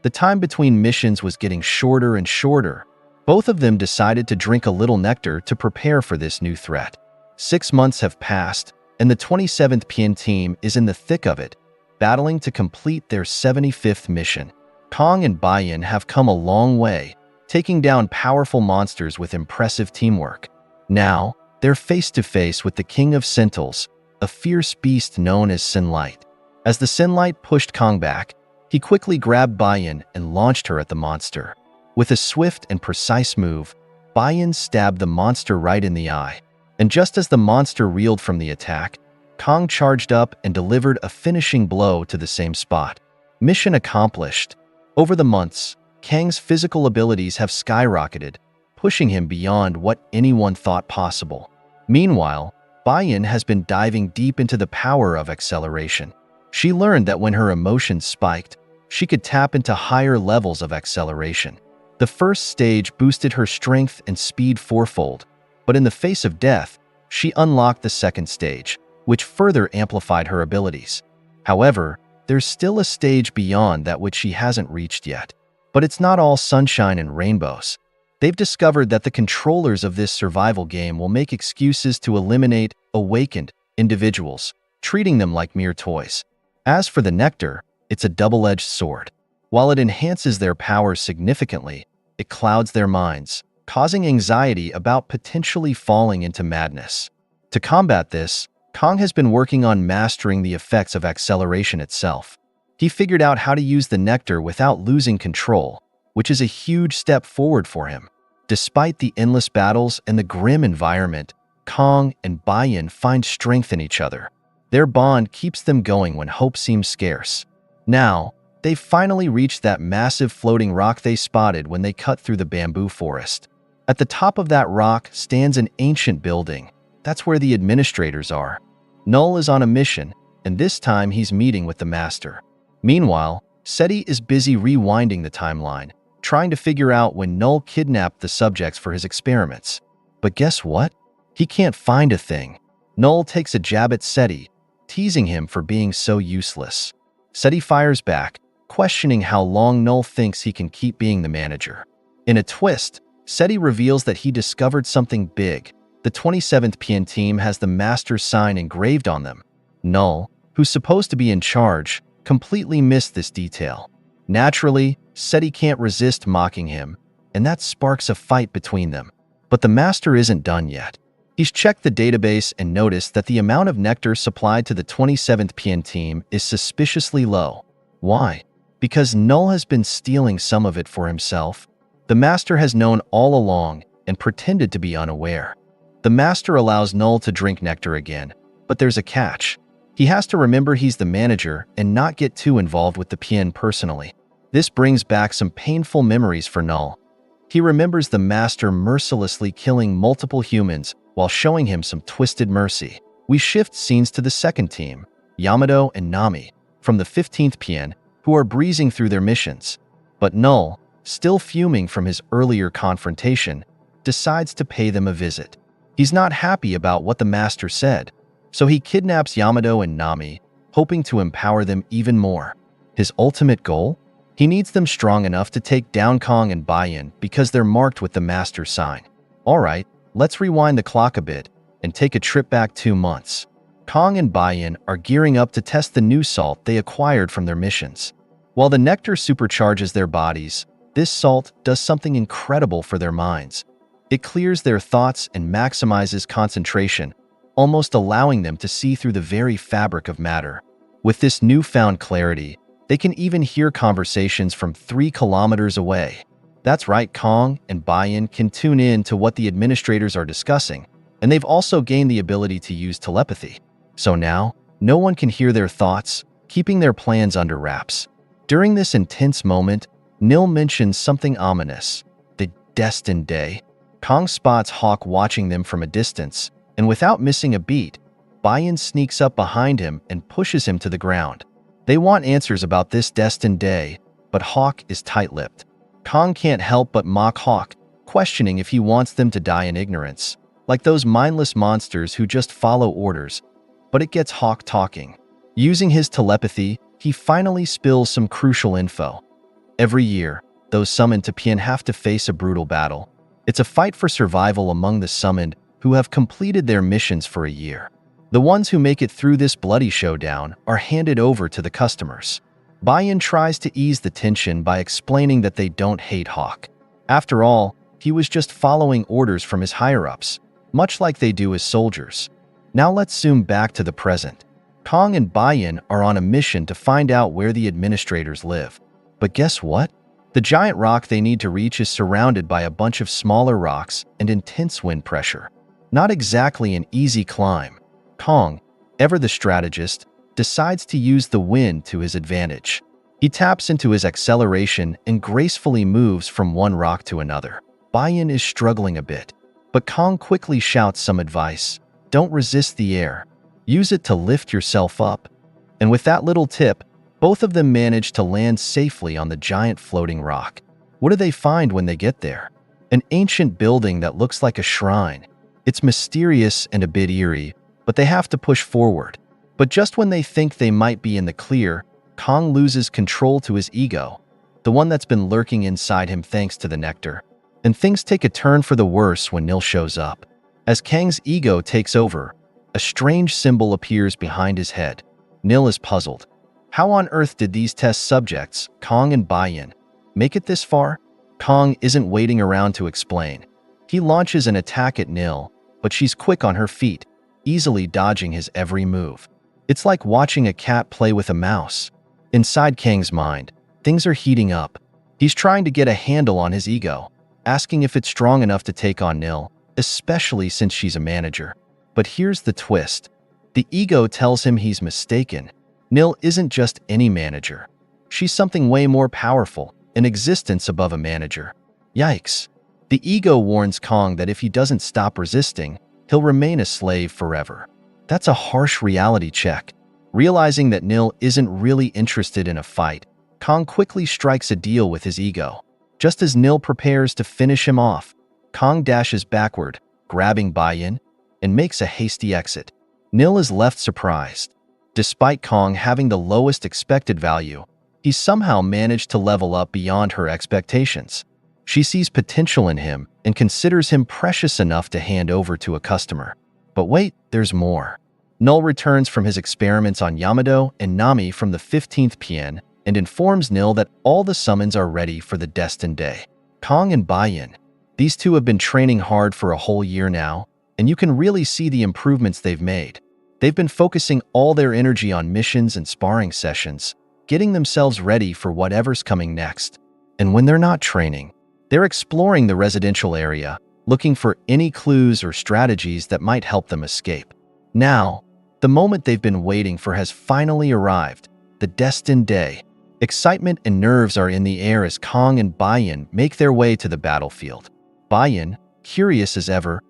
The time between missions was getting shorter and shorter. Both of them decided to drink a little nectar to prepare for this new threat. 6 months have passed, and the 27th PN team is in the thick of it, battling to complete their 75th mission. Kang and Biyeon have come a long way, taking down powerful monsters with impressive teamwork. Now, they're face-to-face with the King of Sentinels, a fierce beast known as Sunlight. As the Sunlight pushed Kang back, He quickly grabbed Biyeon and launched her at the monster. With a swift and precise move, Biyeon stabbed the monster right in the eye. And just as the monster reeled from the attack, Kang charged up and delivered a finishing blow to the same spot. Mission accomplished. Over the months, Kang's physical abilities have skyrocketed, pushing him beyond what anyone thought possible. Meanwhile, Biyeon has been diving deep into the power of acceleration. She learned that when her emotions spiked, she could tap into higher levels of acceleration. The first stage boosted her strength and speed fourfold, but in the face of death, she unlocked the second stage, which further amplified her abilities. However, there's still a stage beyond that which she hasn't reached yet. But it's not all sunshine and rainbows. They've discovered that the controllers of this survival game will make excuses to eliminate awakened individuals, treating them like mere toys. As for the nectar, it's a double-edged sword. While it enhances their powers significantly, it clouds their minds, causing anxiety about potentially falling into madness. To combat this, Kang has been working on mastering the effects of acceleration itself. He figured out how to use the nectar without losing control, which is a huge step forward for him. Despite the endless battles and the grim environment, Kang and Biyeon find strength in each other. Their bond keeps them going when hope seems scarce. Now, they've finally reached that massive floating rock they spotted when they cut through the bamboo forest. At the top of that rock stands an ancient building. That's where the administrators are. Null is on a mission, and this time he's meeting with the master. Meanwhile, Seti is busy rewinding the timeline, trying to figure out when Null kidnapped the subjects for his experiments. But guess what? He can't find a thing. Null takes a jab at Seti, teasing him for being so useless. Seti fires back, questioning how long Null thinks he can keep being the manager. In a twist, Seti reveals that he discovered something big. The 27th PN team has the master's sign engraved on them. Null, who's supposed to be in charge, completely missed this detail. Naturally, Seti can't resist mocking him, and that sparks a fight between them. But the master isn't done yet. He's checked the database and noticed that the amount of nectar supplied to the 27th PN team is suspiciously low. Why? Because Null has been stealing some of it for himself. The master has known all along and pretended to be unaware. The master allows Null to drink nectar again, but there's a catch. He has to remember he's the manager and not get too involved with the PN personally. This brings back some painful memories for Null. He remembers the master mercilessly killing multiple humans while showing him some twisted mercy. We shift scenes to the second team, Yamato and Nami, from the 15th PN, who are breezing through their missions. But Null, still fuming from his earlier confrontation, decides to pay them a visit. He's not happy about what the master said, so he kidnaps Yamato and Nami, hoping to empower them even more. His ultimate goal? He needs them strong enough to take down Kang and Biyeon because they're marked with the master's sign. Alright, let's rewind the clock a bit and take a trip back 2 months. Kang and Biyeon are gearing up to test the new salt they acquired from their missions. While the nectar supercharges their bodies, this salt does something incredible for their minds. It clears their thoughts and maximizes concentration, almost allowing them to see through the very fabric of matter. With this newfound clarity, they can even hear conversations from 3 kilometers away. That's right, Kang and Biyeon can tune in to what the administrators are discussing, and they've also gained the ability to use telepathy. So now, no one can hear their thoughts, keeping their plans under wraps. During this intense moment, Nil mentions something ominous, the destined day. Kang spots Hawk watching them from a distance, and without missing a beat, Biyeon sneaks up behind him and pushes him to the ground. They want answers about this destined day, but Hawk is tight-lipped. Kang can't help but mock Hawk, questioning if he wants them to die in ignorance, like those mindless monsters who just follow orders. But it gets Hawk talking. Using his telepathy, he finally spills some crucial info. Every year, those summoned to PN have to face a brutal battle. It's a fight for survival among the summoned who have completed their missions for a year. The ones who make it through this bloody showdown are handed over to the customers. Biyeon tries to ease the tension by explaining that they don't hate Hawk. After all, he was just following orders from his higher-ups, much like they do as soldiers. Now let's zoom back to the present. Kang and Biyeon are on a mission to find out where the administrators live. But guess what? The giant rock they need to reach is surrounded by a bunch of smaller rocks and intense wind pressure. Not exactly an easy climb. Kang, ever the strategist, decides to use the wind to his advantage. He taps into his acceleration and gracefully moves from one rock to another. Biyeon is struggling a bit, but Kang quickly shouts some advice. Don't resist the air. Use it to lift yourself up. And with that little tip, both of them manage to land safely on the giant floating rock. What do they find when they get there? An ancient building that looks like a shrine. It's mysterious and a bit eerie, but they have to push forward. But just when they think they might be in the clear, Kang loses control to his ego, the one that's been lurking inside him thanks to the nectar. And things take a turn for the worse when Nil shows up. As Kang's ego takes over, a strange symbol appears behind his head. Nil is puzzled. How on earth did these test subjects, Kang and Biyeon, make it this far? Kang isn't waiting around to explain. He launches an attack at Nil, but she's quick on her feet, easily dodging his every move. It's like watching a cat play with a mouse. Inside Kang's mind, things are heating up. He's trying to get a handle on his ego, asking if it's strong enough to take on Nil, especially since she's a manager. But here's the twist. The ego tells him he's mistaken. Nil isn't just any manager. She's something way more powerful, an existence above a manager. Yikes. The ego warns Kang that if he doesn't stop resisting, he'll remain a slave forever. That's a harsh reality check. Realizing that Nil isn't really interested in a fight, Kang quickly strikes a deal with his ego. Just as Nil prepares to finish him off, Kang dashes backward, grabbing Biyeon, and makes a hasty exit. Nil is left surprised. Despite Kang having the lowest expected value, he somehow managed to level up beyond her expectations. She sees potential in him and considers him precious enough to hand over to a customer. But wait, there's more. Nil returns from his experiments on Yamado and Nami from the 15th PN and informs Nil that all the summons are ready for the destined day. Kang and Biyeon. These two have been training hard for a whole year now, and you can really see the improvements they've made. They've been focusing all their energy on missions and sparring sessions, getting themselves ready for whatever's coming next. And when they're not training, they're exploring the residential area, looking for any clues or strategies that might help them escape. Now, the moment they've been waiting for has finally arrived, the destined day. Excitement and nerves are in the air as Kang and Biyeon make their way to the battlefield. Biyeon, curious as ever,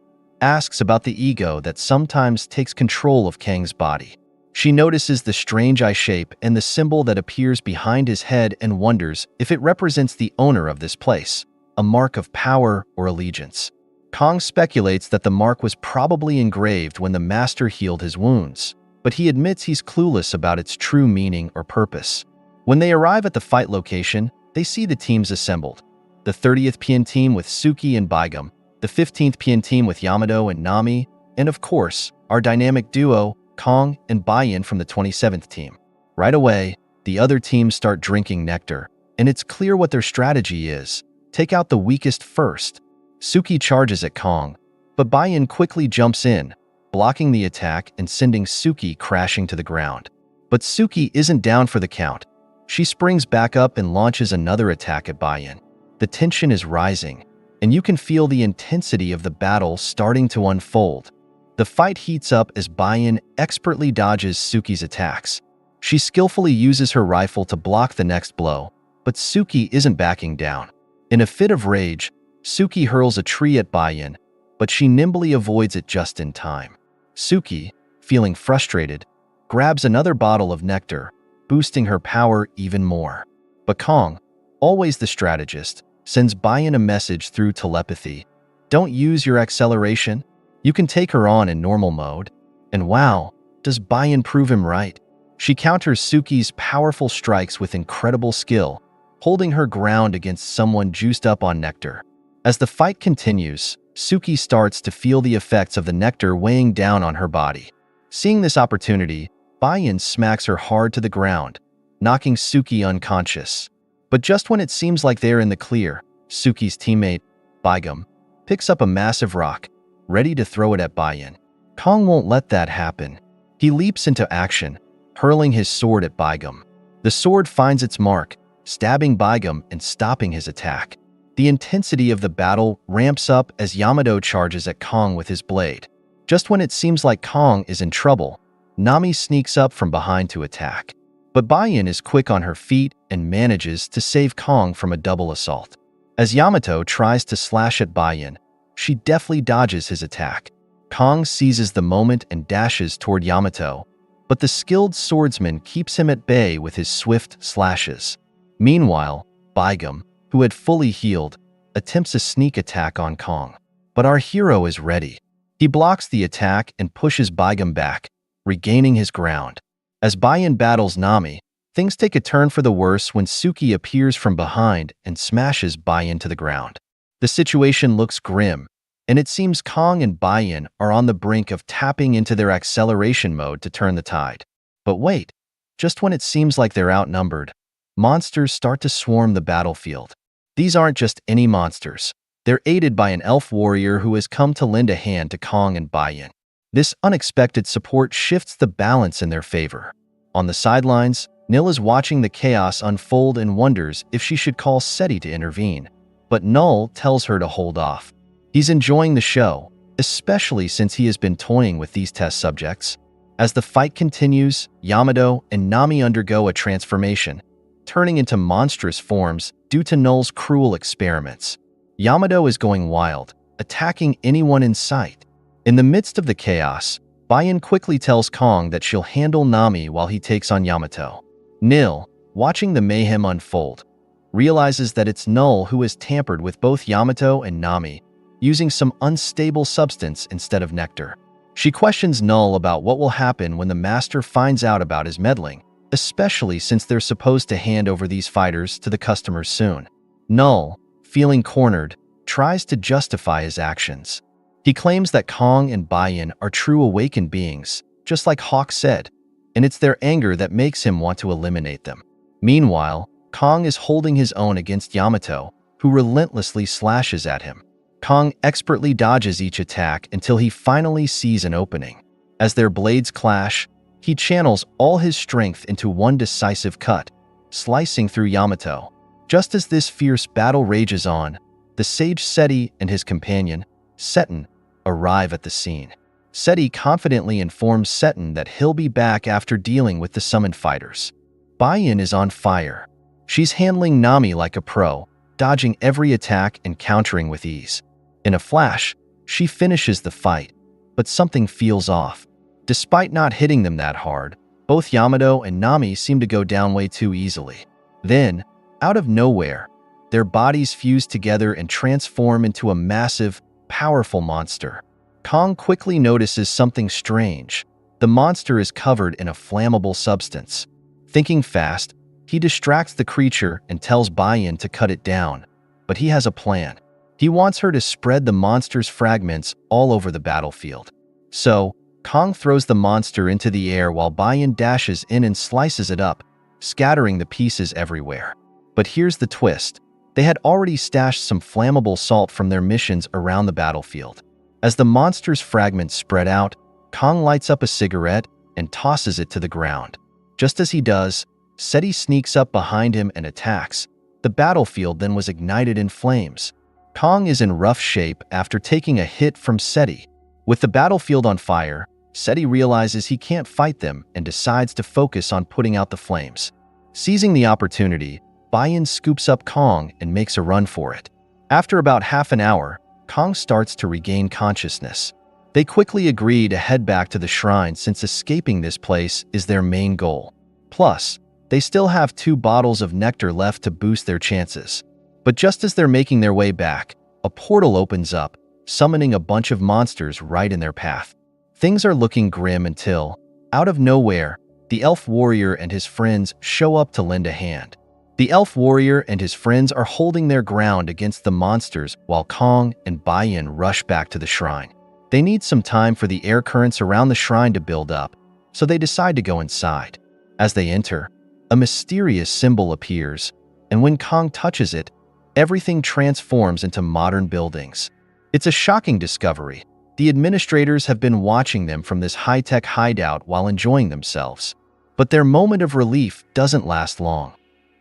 asks about the ego that sometimes takes control of Kang's body. She notices the strange eye shape and the symbol that appears behind his head and wonders if it represents the owner of this place, a mark of power or allegiance. Kang speculates that the mark was probably engraved when the master healed his wounds, but he admits he's clueless about its true meaning or purpose. When they arrive at the fight location, they see the teams assembled. The 30th PN team with Suki and Biyeon, the 15th PN team with Yamado and Nami, and of course, our dynamic duo, Kang and Biyeon from the 27th team. Right away, the other teams start drinking nectar, and it's clear what their strategy is. Take out the weakest first. Suki charges at Kang, but Biyeon quickly jumps in, blocking the attack and sending Suki crashing to the ground. But Suki isn't down for the count. She springs back up and launches another attack at Biyeon. The tension is rising, and you can feel the intensity of the battle starting to unfold. The fight heats up as Biyeon expertly dodges Suki's attacks. She skillfully uses her rifle to block the next blow, but Suki isn't backing down. In a fit of rage, Suki hurls a tree at Biyeon, but she nimbly avoids it just in time. Suki, feeling frustrated, grabs another bottle of nectar, boosting her power even more. But Kang, always the strategist, sends Biyeon a message through telepathy. Don't use your acceleration. You can take her on in normal mode. And wow, does Biyeon prove him right? She counters Suki's powerful strikes with incredible skill, holding her ground against someone juiced up on nectar. As the fight continues, Suki starts to feel the effects of the nectar weighing down on her body. Seeing this opportunity, Biyeon smacks her hard to the ground, knocking Suki unconscious. But just when it seems like they're in the clear, Suki's teammate, Biyeon, picks up a massive rock, ready to throw it at Biyeon. Kang won't let that happen. He leaps into action, hurling his sword at Biyeon. The sword finds its mark, stabbing Biyeon and stopping his attack. The intensity of the battle ramps up as Yamato charges at Kang with his blade. Just when it seems like Kang is in trouble, Nami sneaks up from behind to attack. But Biyeon is quick on her feet and manages to save Kang from a double assault. As Yamato tries to slash at Biyeon, she deftly dodges his attack. Kang seizes the moment and dashes toward Yamato, but the skilled swordsman keeps him at bay with his swift slashes. Meanwhile, Biyeon, who had fully healed, attempts a sneak attack on Kang. But our hero is ready. He blocks the attack and pushes Biyeon back, regaining his ground. As Biyeon battles Nami, things take a turn for the worse when Suki appears from behind and smashes Biyeon to the ground. The situation looks grim, and it seems Kang and Biyeon are on the brink of tapping into their acceleration mode to turn the tide. But wait, just when it seems like they're outnumbered, monsters start to swarm the battlefield. These aren't just any monsters. They're aided by an elf warrior who has come to lend a hand to Kang and Biyeon. This unexpected support shifts the balance in their favor. On the sidelines, Nil is watching the chaos unfold and wonders if she should call Seti to intervene. But Null tells her to hold off. He's enjoying the show, especially since he has been toying with these test subjects. As the fight continues, Yamato and Nami undergo a transformation, turning into monstrous forms due to Null's cruel experiments. Yamato is going wild, attacking anyone in sight. In the midst of the chaos, Biyeon quickly tells Kang that she'll handle Nami while he takes on Yamato. Nil, watching the mayhem unfold, realizes that it's Null who has tampered with both Yamato and Nami, using some unstable substance instead of nectar. She questions Null about what will happen when the master finds out about his meddling, especially since they're supposed to hand over these fighters to the customers soon. Null, feeling cornered, tries to justify his actions. He claims that Kang and Biyeon are true awakened beings, just like Hawk said, and it's their anger that makes him want to eliminate them. Meanwhile, Kang is holding his own against Yamato, who relentlessly slashes at him. Kang expertly dodges each attack until he finally sees an opening. As their blades clash, he channels all his strength into one decisive cut, slicing through Yamato. Just as this fierce battle rages on, the sage Seti and his companion, Seton, arrive at the scene. Seti confidently informs Seton that he'll be back after dealing with the summoned fighters. Biyeon is on fire. She's handling Nami like a pro, dodging every attack and countering with ease. In a flash, she finishes the fight, but something feels off. Despite not hitting them that hard, both Yamato and Nami seem to go down way too easily. Then, out of nowhere, their bodies fuse together and transform into a massive, powerful monster. Kang quickly notices something strange. The monster is covered in a flammable substance. Thinking fast, he distracts the creature and tells Biyeon to cut it down, but he has a plan. He wants her to spread the monster's fragments all over the battlefield. So, Kang throws the monster into the air while Biyeon dashes in and slices it up, scattering the pieces everywhere. But here's the twist. They had already stashed some flammable salt from their missions around the battlefield. As the monster's fragments spread out, Kang lights up a cigarette and tosses it to the ground. Just as he does, Seti sneaks up behind him and attacks. The battlefield then was ignited in flames. Kang is in rough shape after taking a hit from Seti. With the battlefield on fire, Seti realizes he can't fight them and decides to focus on putting out the flames. Seizing the opportunity, Biyeon scoops up Kang and makes a run for it. After about half an hour, Kang starts to regain consciousness. They quickly agree to head back to the shrine since escaping this place is their main goal. Plus, they still have 2 bottles of nectar left to boost their chances. But just as they're making their way back, a portal opens up, summoning a bunch of monsters right in their path. Things are looking grim until, out of nowhere, the elf warrior and his friends show up to lend a hand. The elf warrior and his friends are holding their ground against the monsters while Kang and Biyeon rush back to the shrine. They need some time for the air currents around the shrine to build up, so they decide to go inside. As they enter, a mysterious symbol appears, and when Kang touches it, everything transforms into modern buildings. It's a shocking discovery. The administrators have been watching them from this high-tech hideout while enjoying themselves. But their moment of relief doesn't last long.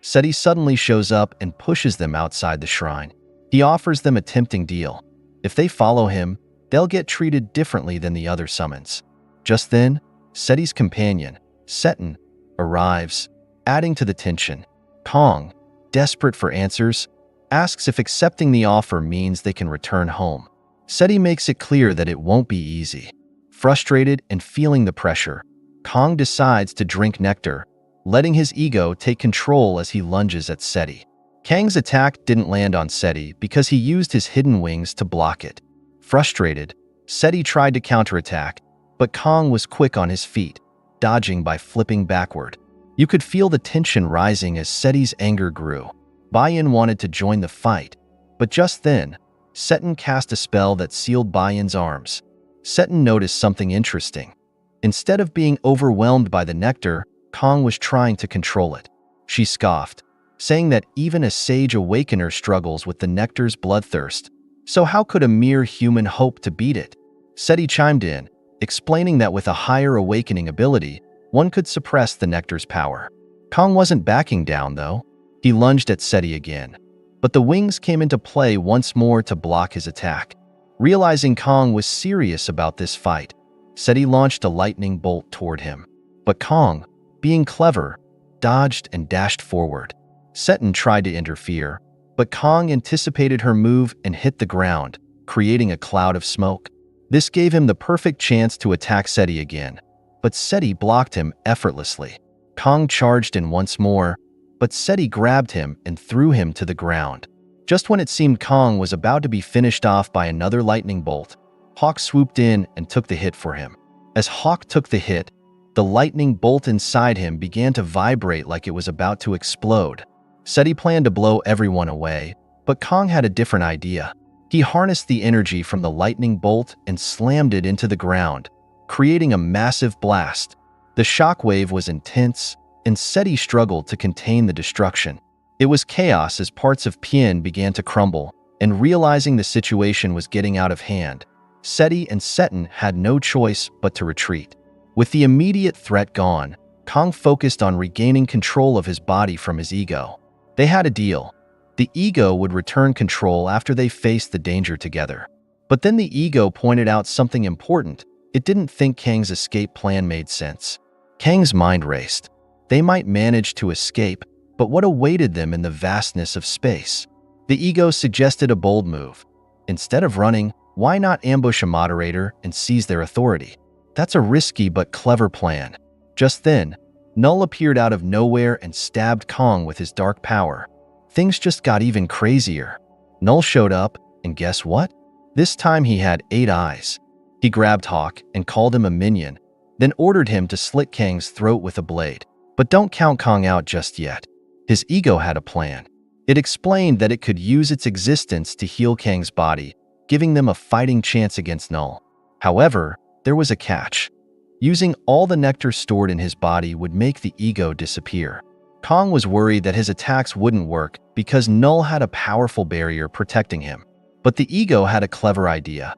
Seti suddenly shows up and pushes them outside the shrine. He offers them a tempting deal. If they follow him, they'll get treated differently than the other summons. Just then, Seti's companion, Seton, arrives, adding to the tension. Kang, desperate for answers, asks if accepting the offer means they can return home. Seti makes it clear that it won't be easy. Frustrated and feeling the pressure, Kang decides to drink nectar, letting his ego take control as he lunges at Seti. Kang's attack didn't land on Seti because he used his hidden wings to block it. Frustrated, Seti tried to counterattack, but Kang was quick on his feet, dodging by flipping backward. You could feel the tension rising as Seti's anger grew. Biyeon wanted to join the fight, but just then, Seton cast a spell that sealed Biyeon's arms. Seton noticed something interesting. Instead of being overwhelmed by the nectar, Kang was trying to control it. She scoffed, saying that even a sage awakener struggles with the nectar's bloodthirst, so how could a mere human hope to beat it? Seti chimed in, explaining that with a higher awakening ability, one could suppress the nectar's power. Kang wasn't backing down, though. He lunged at Seti again, but the wings came into play once more to block his attack. Realizing Kang was serious about this fight, Seti launched a lightning bolt toward him. But Kang, being clever, dodged and dashed forward. Seton tried to interfere, but Kang anticipated her move and hit the ground, creating a cloud of smoke. This gave him the perfect chance to attack Seti again, but Seti blocked him effortlessly. Kang charged in once more, but Seti grabbed him and threw him to the ground. Just when it seemed Kang was about to be finished off by another lightning bolt, Hawk swooped in and took the hit for him. As Hawk took the hit, the lightning bolt inside him began to vibrate like it was about to explode. Seti planned to blow everyone away, but Kang had a different idea. He harnessed the energy from the lightning bolt and slammed it into the ground, creating a massive blast. The shockwave was intense, and Seti struggled to contain the destruction. It was chaos as parts of Biyeon began to crumble, and realizing the situation was getting out of hand, Seti and Seton had no choice but to retreat. With the immediate threat gone, Kang focused on regaining control of his body from his ego. They had a deal. The ego would return control after they faced the danger together. But then the ego pointed out something important. It didn't think Kang's escape plan made sense. Kang's mind raced. They might manage to escape, but what awaited them in the vastness of space? The ego suggested a bold move. Instead of running, why not ambush a moderator and seize their authority? That's a risky but clever plan. Just then, Null appeared out of nowhere and stabbed Kang with his dark power. Things just got even crazier. Null showed up, and guess what? This time he had 8 eyes. He grabbed Hawk and called him a minion, then ordered him to slit Kang's throat with a blade. But don't count Kang out just yet. His ego had a plan. It explained that it could use its existence to heal Kang's body, giving them a fighting chance against Null. However, there was a catch. Using all the nectar stored in his body would make the ego disappear. Kang was worried that his attacks wouldn't work because Null had a powerful barrier protecting him. But the ego had a clever idea.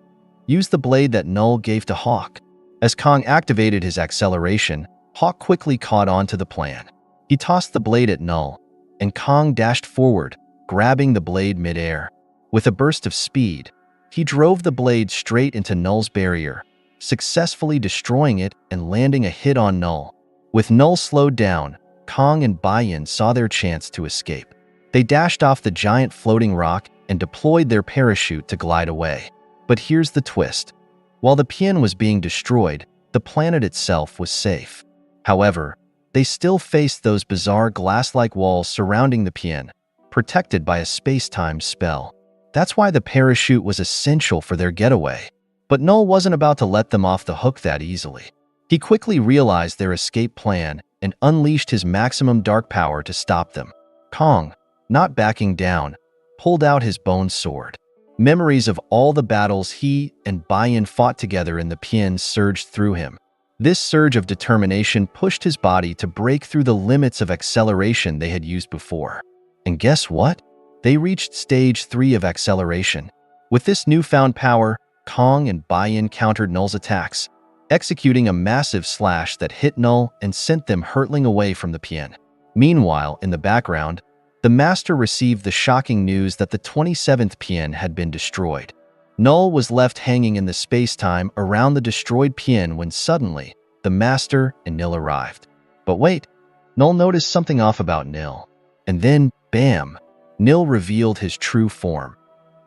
Use the blade that Null gave to Hawk. As Kang activated his acceleration, Hawk quickly caught on to the plan. He tossed the blade at Null, and Kang dashed forward, grabbing the blade midair. With a burst of speed, he drove the blade straight into Null's barrier, successfully destroying it and landing a hit on Null. With Null slowed down, Kang and Biyeon saw their chance to escape. They dashed off the giant floating rock and deployed their parachute to glide away. But here's the twist. While the Biyeon was being destroyed, the planet itself was safe. However, they still faced those bizarre glass-like walls surrounding the Biyeon, protected by a space-time spell. That's why the parachute was essential for their getaway. But Null wasn't about to let them off the hook that easily. He quickly realized their escape plan and unleashed his maximum dark power to stop them. Kang, not backing down, pulled out his bone sword. Memories of all the battles he and Biyeon fought together in the Biyeon surged through him. This surge of determination pushed his body to break through the limits of acceleration they had used before. And guess what? They reached stage 3 of acceleration. With this newfound power, Kang and Biyeon countered Null's attacks, executing a massive slash that hit Null and sent them hurtling away from the Biyeon. Meanwhile, in the background, the Master received the shocking news that the 27th Biyeon had been destroyed. Null was left hanging in the space-time around the destroyed Biyeon when suddenly, the Master and Nil arrived. But wait, Null noticed something off about Nil. And then, bam, Nil revealed his true form.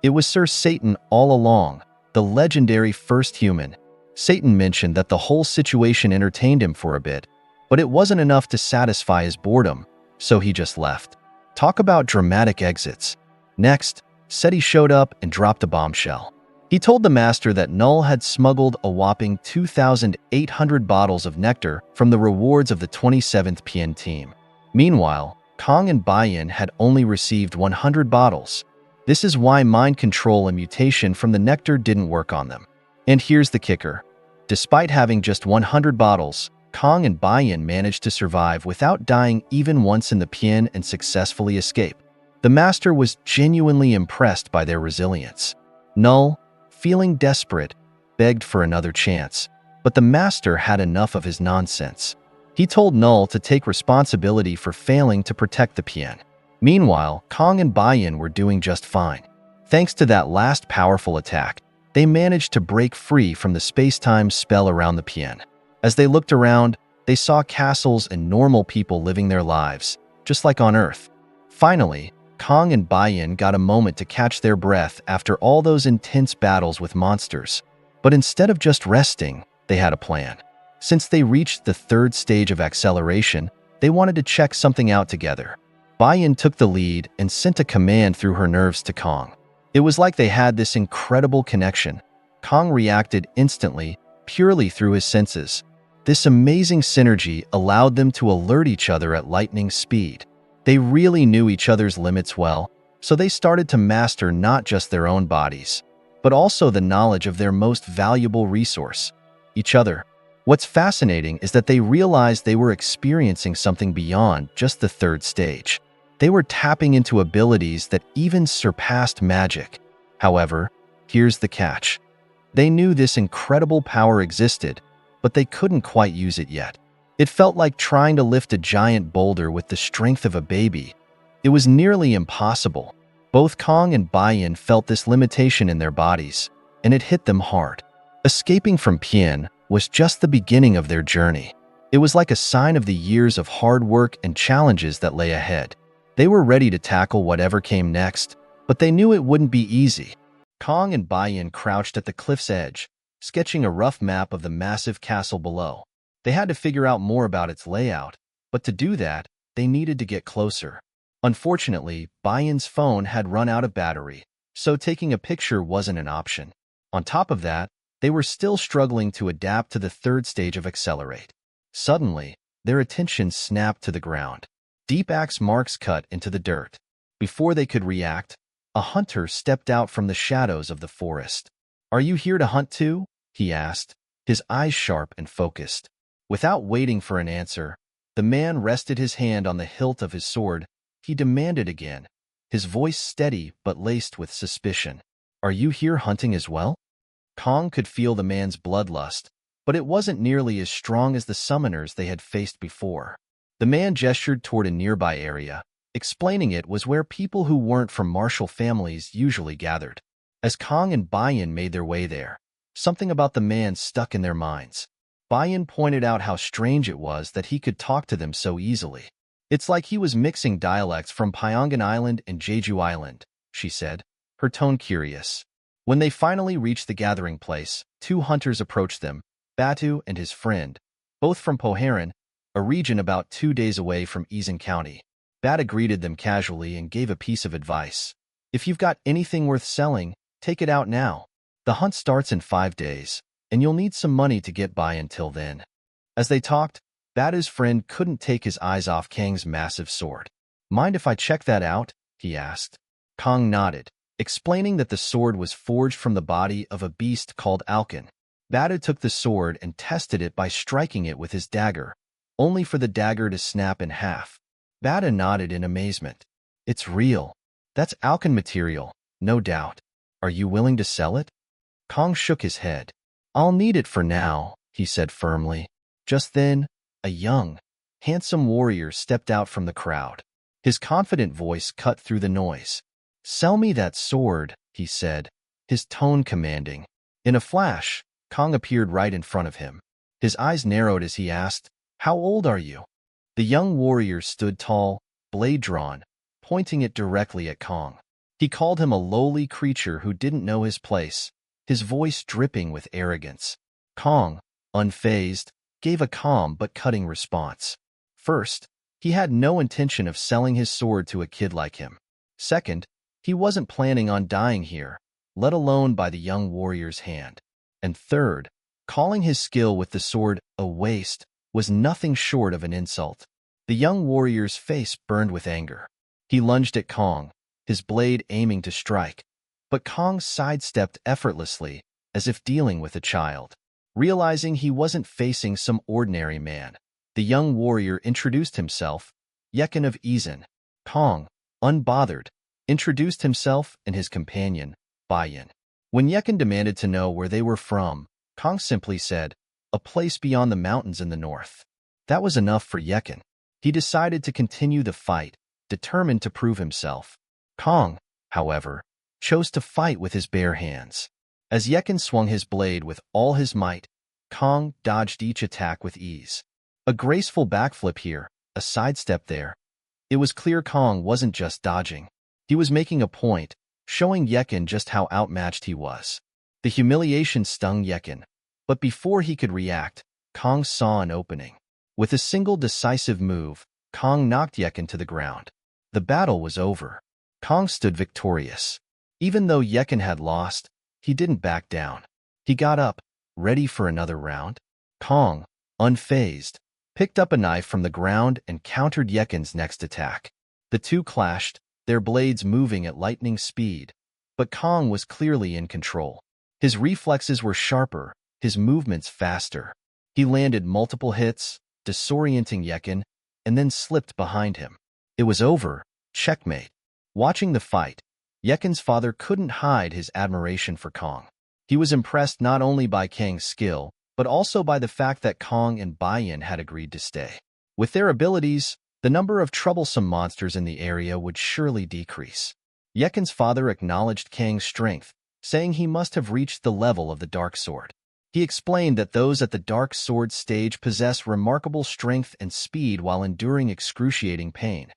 It was Sir Satan all along, the legendary first human. Satan mentioned that the whole situation entertained him for a bit, but it wasn't enough to satisfy his boredom, so he just left. Talk about dramatic exits. Next, Seti showed up and dropped a bombshell. He told the Master that Null had smuggled a whopping 2,800 bottles of nectar from the rewards of the 27th Biyeon team. Meanwhile, Kang and Biyeon had only received 100 bottles. This is why mind control and mutation from the nectar didn't work on them. And here's the kicker. Despite having just 100 bottles, Kang and Biyeon managed to survive without dying even once in the Biyeon and successfully escape. The Master was genuinely impressed by their resilience. Null, feeling desperate, begged for another chance, but the Master had enough of his nonsense. He told Null to take responsibility for failing to protect the Biyeon. Meanwhile, Kang and Biyeon were doing just fine. Thanks to that last powerful attack, they managed to break free from the space-time spell around the Biyeon. As they looked around, they saw castles and normal people living their lives, just like on Earth. Finally, Kang and Biyeon got a moment to catch their breath after all those intense battles with monsters. But instead of just resting, they had a plan. Since they reached the third stage of acceleration, they wanted to check something out together. Biyeon took the lead and sent a command through her nerves to Kang. It was like they had this incredible connection. Kang reacted instantly, purely through his senses. This amazing synergy allowed them to alert each other at lightning speed. They really knew each other's limits well, so they started to master not just their own bodies, but also the knowledge of their most valuable resource, each other. What's fascinating is that they realized they were experiencing something beyond just the third stage. They were tapping into abilities that even surpassed magic. However, here's the catch. They knew this incredible power existed, but they couldn't quite use it yet. It felt like trying to lift a giant boulder with the strength of a baby. It was nearly impossible. Both Kang and Biyeon felt this limitation in their bodies, and it hit them hard. Escaping from Biyeon was just the beginning of their journey. It was like a sign of the years of hard work and challenges that lay ahead. They were ready to tackle whatever came next, but they knew it wouldn't be easy. Kang and Biyeon crouched at the cliff's edge, sketching a rough map of the massive castle below. They had to figure out more about its layout, but to do that, they needed to get closer. Unfortunately, Biyeon's phone had run out of battery, so taking a picture wasn't an option. On top of that, they were still struggling to adapt to the third stage of Accelerate. Suddenly, their attention snapped to the ground. Deep axe marks cut into the dirt. Before they could react, a hunter stepped out from the shadows of the forest. "Are you here to hunt too?" he asked, his eyes sharp and focused. Without waiting for an answer, the man rested his hand on the hilt of his sword. He demanded again, his voice steady but laced with suspicion. "Are you here hunting as well?" Kang could feel the man's bloodlust, but it wasn't nearly as strong as the summoners they had faced before. The man gestured toward a nearby area, explaining it was where people who weren't from martial families usually gathered. As Kang and Biyeon made their way there, something about the man stuck in their minds. Biyeon pointed out how strange it was that he could talk to them so easily. "It's like he was mixing dialects from Pyongan Island and Jeju Island," she said, her tone curious. When they finally reached the gathering place, two hunters approached them, Batu and his friend, both from Poharen, a region about 2 days away from Isan County. Bata greeted them casually and gave a piece of advice. "If you've got anything worth selling, take it out now. The hunt starts in 5 days, and you'll need some money to get by until then." As they talked, Batu's friend couldn't take his eyes off Kang's massive sword. "Mind if I check that out?" he asked. Kang nodded, explaining that the sword was forged from the body of a beast called Alkan. Batu took the sword and tested it by striking it with his dagger, only for the dagger to snap in half. Batu nodded in amazement. "It's real. That's Alkan material, no doubt. Are you willing to sell it?" Kang shook his head. "I'll need it for now, he said firmly. Just then, a young, handsome warrior stepped out from the crowd. His confident voice cut through the noise. "Sell me that sword," he said, his tone commanding. In a flash, Kang appeared right in front of him. His eyes narrowed as he asked, "How old are you?" The young warrior stood tall, blade drawn, pointing it directly at Kang. He called him a lowly creature who didn't know his place, his voice dripping with arrogance. Kang, unfazed, gave a calm but cutting response. First, he had no intention of selling his sword to a kid like him. Second, he wasn't planning on dying here, let alone by the young warrior's hand. And third, calling his skill with the sword a waste was nothing short of an insult. The young warrior's face burned with anger. He lunged at Kang, his blade aiming to strike, but Kang sidestepped effortlessly, as if dealing with a child. Realizing he wasn't facing some ordinary man, the young warrior introduced himself, Yekin of Izan. Kang, unbothered, introduced himself and his companion, Biyeon. When Yekin demanded to know where they were from, Kang simply said, "A place beyond the mountains in the north." That was enough for Yekin. He decided to continue the fight, determined to prove himself. Kang, however, chose to fight with his bare hands. As Yekin swung his blade with all his might, Kang dodged each attack with ease. A graceful backflip here, a sidestep there. It was clear Kang wasn't just dodging. He was making a point, showing Yekin just how outmatched he was. The humiliation stung Yekin, but before he could react, Kang saw an opening. With a single decisive move, Kang knocked Yekin to the ground. The battle was over. Kang stood victorious. Even though Yekin had lost, he didn't back down. He got up, ready for another round. Kang, unfazed, picked up a knife from the ground and countered Yekin's next attack. The two clashed, their blades moving at lightning speed, but Kang was clearly in control. His reflexes were sharper, his movements faster. He landed multiple hits, disorienting Yekin, and then slipped behind him. It was over, checkmate. Watching the fight, Yekin's father couldn't hide his admiration for Kang. He was impressed not only by Kang's skill, but also by the fact that Kang and Biyeon had agreed to stay. With their abilities, the number of troublesome monsters in the area would surely decrease. Yekin's father acknowledged Kang's strength, saying he must have reached the level of the Dark Sword. He explained that those at the Dark Sword stage possess remarkable strength and speed while enduring excruciating pain.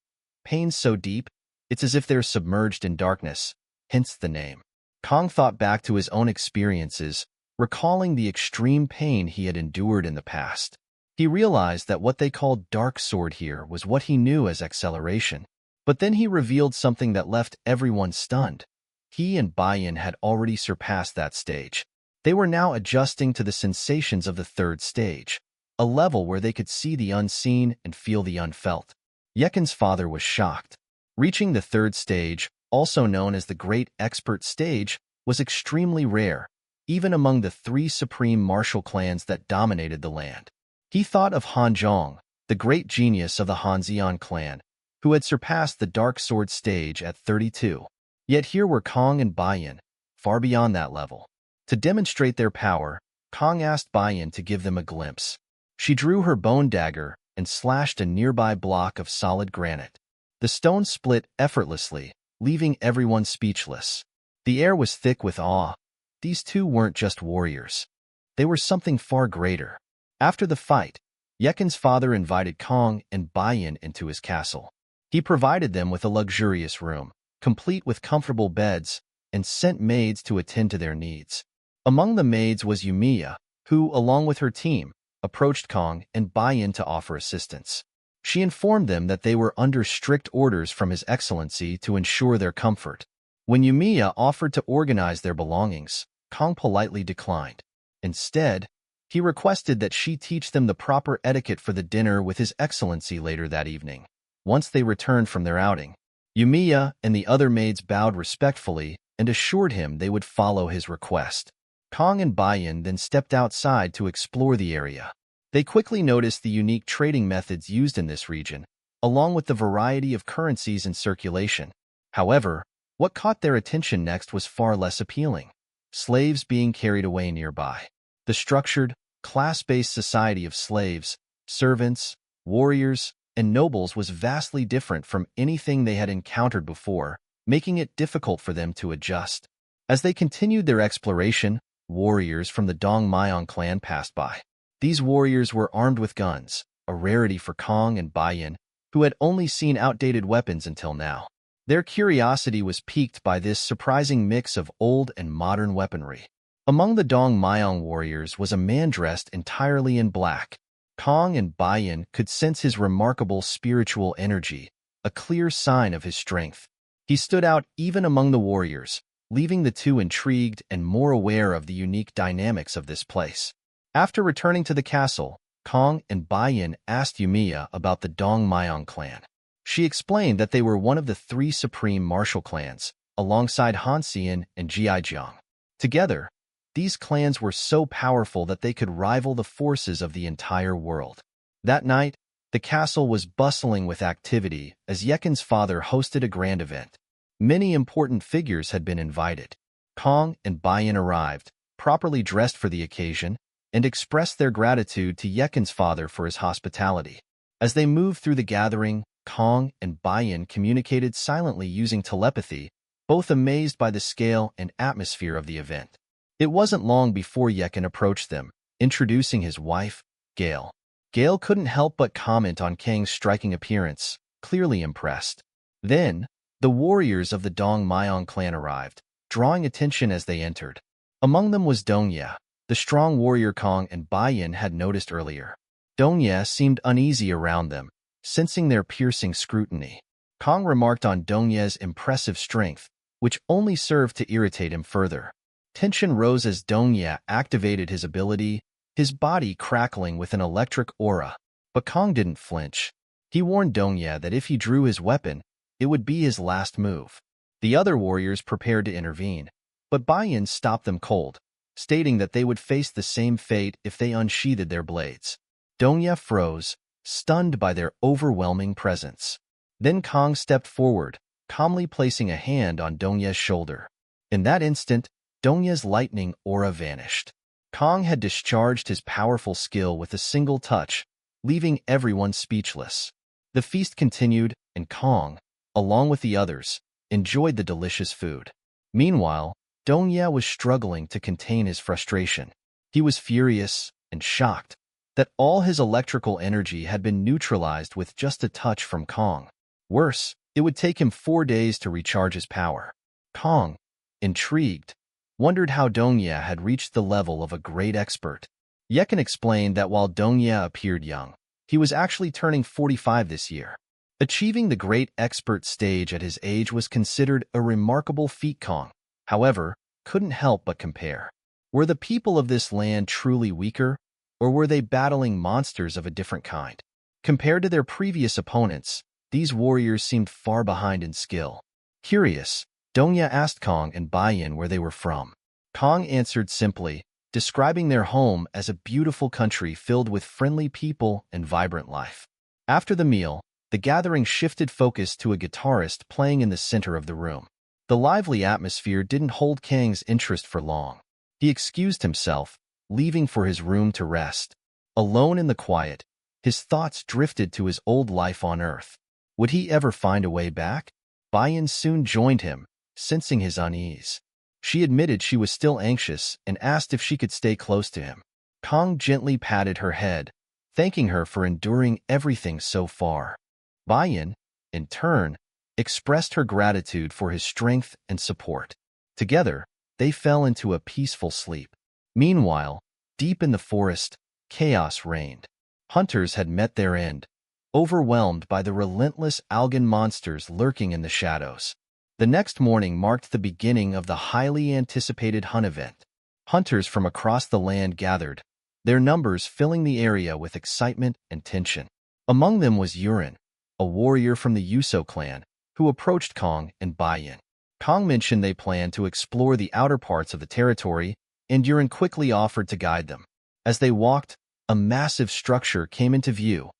Pain so deep, it's as if they're submerged in darkness, hence the name. Kang thought back to his own experiences, recalling the extreme pain he had endured in the past. He realized that what they called Dark Sword here was what he knew as acceleration. But then he revealed something that left everyone stunned. He and Biyeon had already surpassed that stage. They were now adjusting to the sensations of the third stage, a level where they could see the unseen and feel the unfelt. Yekin's father was shocked. Reaching the third stage, also known as the Great Expert Stage, was extremely rare, even among the three supreme martial clans that dominated the land. He thought of Hanzhong, the great genius of the Hanxian clan, who had surpassed the Dark Sword stage at 32. Yet here were Kang and Biyeon, far beyond that level. To demonstrate their power, Kang asked Biyeon to give them a glimpse. She drew her bone dagger and slashed a nearby block of solid granite. The stone split effortlessly, leaving everyone speechless. The air was thick with awe. These two weren't just warriors. They were something far greater. After the fight, Yekin's father invited Kang and Biyeon into his castle. He provided them with a luxurious room, complete with comfortable beds, and sent maids to attend to their needs. Among the maids was Yumiya, who, along with her team, approached Kang and Biyeon to offer assistance. She informed them that they were under strict orders from His Excellency to ensure their comfort. When Yumiya offered to organize their belongings, Kang politely declined. Instead, he requested that she teach them the proper etiquette for the dinner with His Excellency later that evening. Once they returned from their outing, Yumiya and the other maids bowed respectfully and assured him they would follow his request. Kang and Biyeon then stepped outside to explore the area. They quickly noticed the unique trading methods used in this region, along with the variety of currencies in circulation. However, what caught their attention next was far less appealing. Slaves being carried away nearby. The structured, class-based society of slaves, servants, warriors, and nobles was vastly different from anything they had encountered before, making it difficult for them to adjust. As they continued their exploration, warriors from the Dongmyeon clan passed by. These warriors were armed with guns, a rarity for Kang and Biyeon, who had only seen outdated weapons until now. Their curiosity was piqued by this surprising mix of old and modern weaponry. Among the Dongmyeon warriors was a man dressed entirely in black. Kang and Biyeon could sense his remarkable spiritual energy, a clear sign of his strength. He stood out even among the warriors, leaving the two intrigued and more aware of the unique dynamics of this place. After returning to the castle, Kang and Biyeon asked Yumiya about the Dongmyeon clan. She explained that they were one of the three supreme martial clans, alongside Hanseon and Jiaijiang. Together, these clans were so powerful that they could rival the forces of the entire world. That night, the castle was bustling with activity as Yekin's father hosted a grand event. Many important figures had been invited. Kang and Biyeon arrived, properly dressed for the occasion, and expressed their gratitude to Yekin's father for his hospitality. As they moved through the gathering, Kang and Biyeon communicated silently using telepathy, both amazed by the scale and atmosphere of the event. It wasn't long before Yekin approached them, introducing his wife, Gale. Gale couldn't help but comment on Kang's striking appearance, clearly impressed. Then, the warriors of the Dongmyeon clan arrived, drawing attention as they entered. Among them was Dongye, the strong warrior Kang and Biyeon had noticed earlier. Dongye seemed uneasy around them, sensing their piercing scrutiny. Kang remarked on Dongye's impressive strength, which only served to irritate him further. Tension rose as Dongye activated his ability, his body crackling with an electric aura. But Kang didn't flinch. He warned Dongye that if he drew his weapon, it would be his last move. The other warriors prepared to intervene, but Biyeon stopped them cold, stating that they would face the same fate if they unsheathed their blades. Dongye froze, stunned by their overwhelming presence. Then Kang stepped forward, calmly placing a hand on Dongye's shoulder. In that instant, Dongye's lightning aura vanished. Kang had discharged his powerful skill with a single touch, leaving everyone speechless. The feast continued, and Kang, along with the others, enjoyed the delicious food. Meanwhile, Dongye was struggling to contain his frustration. He was furious and shocked that all his electrical energy had been neutralized with just a touch from Kang. Worse, it would take him 4 days to recharge his power. Kang, intrigued, wondered how Dongye had reached the level of a great expert. Yekin explained that while Dongye appeared young, he was actually turning 45 this year. Achieving the great expert stage at his age was considered a remarkable feat. Kang, however, couldn't help but compare. Were the people of this land truly weaker, or were they battling monsters of a different kind? Compared to their previous opponents, these warriors seemed far behind in skill. Curious, Dongye asked Kang and Biyeon where they were from. Kang answered simply, describing their home as a beautiful country filled with friendly people and vibrant life. After the meal, the gathering shifted focus to a guitarist playing in the center of the room. The lively atmosphere didn't hold Kang's interest for long. He excused himself, leaving for his room to rest. Alone in the quiet, his thoughts drifted to his old life on Earth. Would he ever find a way back? Biyeon soon joined him, sensing his unease. She admitted she was still anxious and asked if she could stay close to him. Kang gently patted her head, thanking her for enduring everything so far. Biyeon, in turn, expressed her gratitude for his strength and support. Together, they fell into a peaceful sleep. Meanwhile, deep in the forest, chaos reigned. Hunters had met their end, overwhelmed by the relentless algan monsters lurking in the shadows. The next morning marked the beginning of the highly anticipated hunt event. Hunters from across the land gathered, their numbers filling the area with excitement and tension. Among them was Yurin, a warrior from the Yuso clan, who approached Kang and Biyeon. Kang mentioned they planned to explore the outer parts of the territory, and Yurin quickly offered to guide them. As they walked, a massive structure came into view,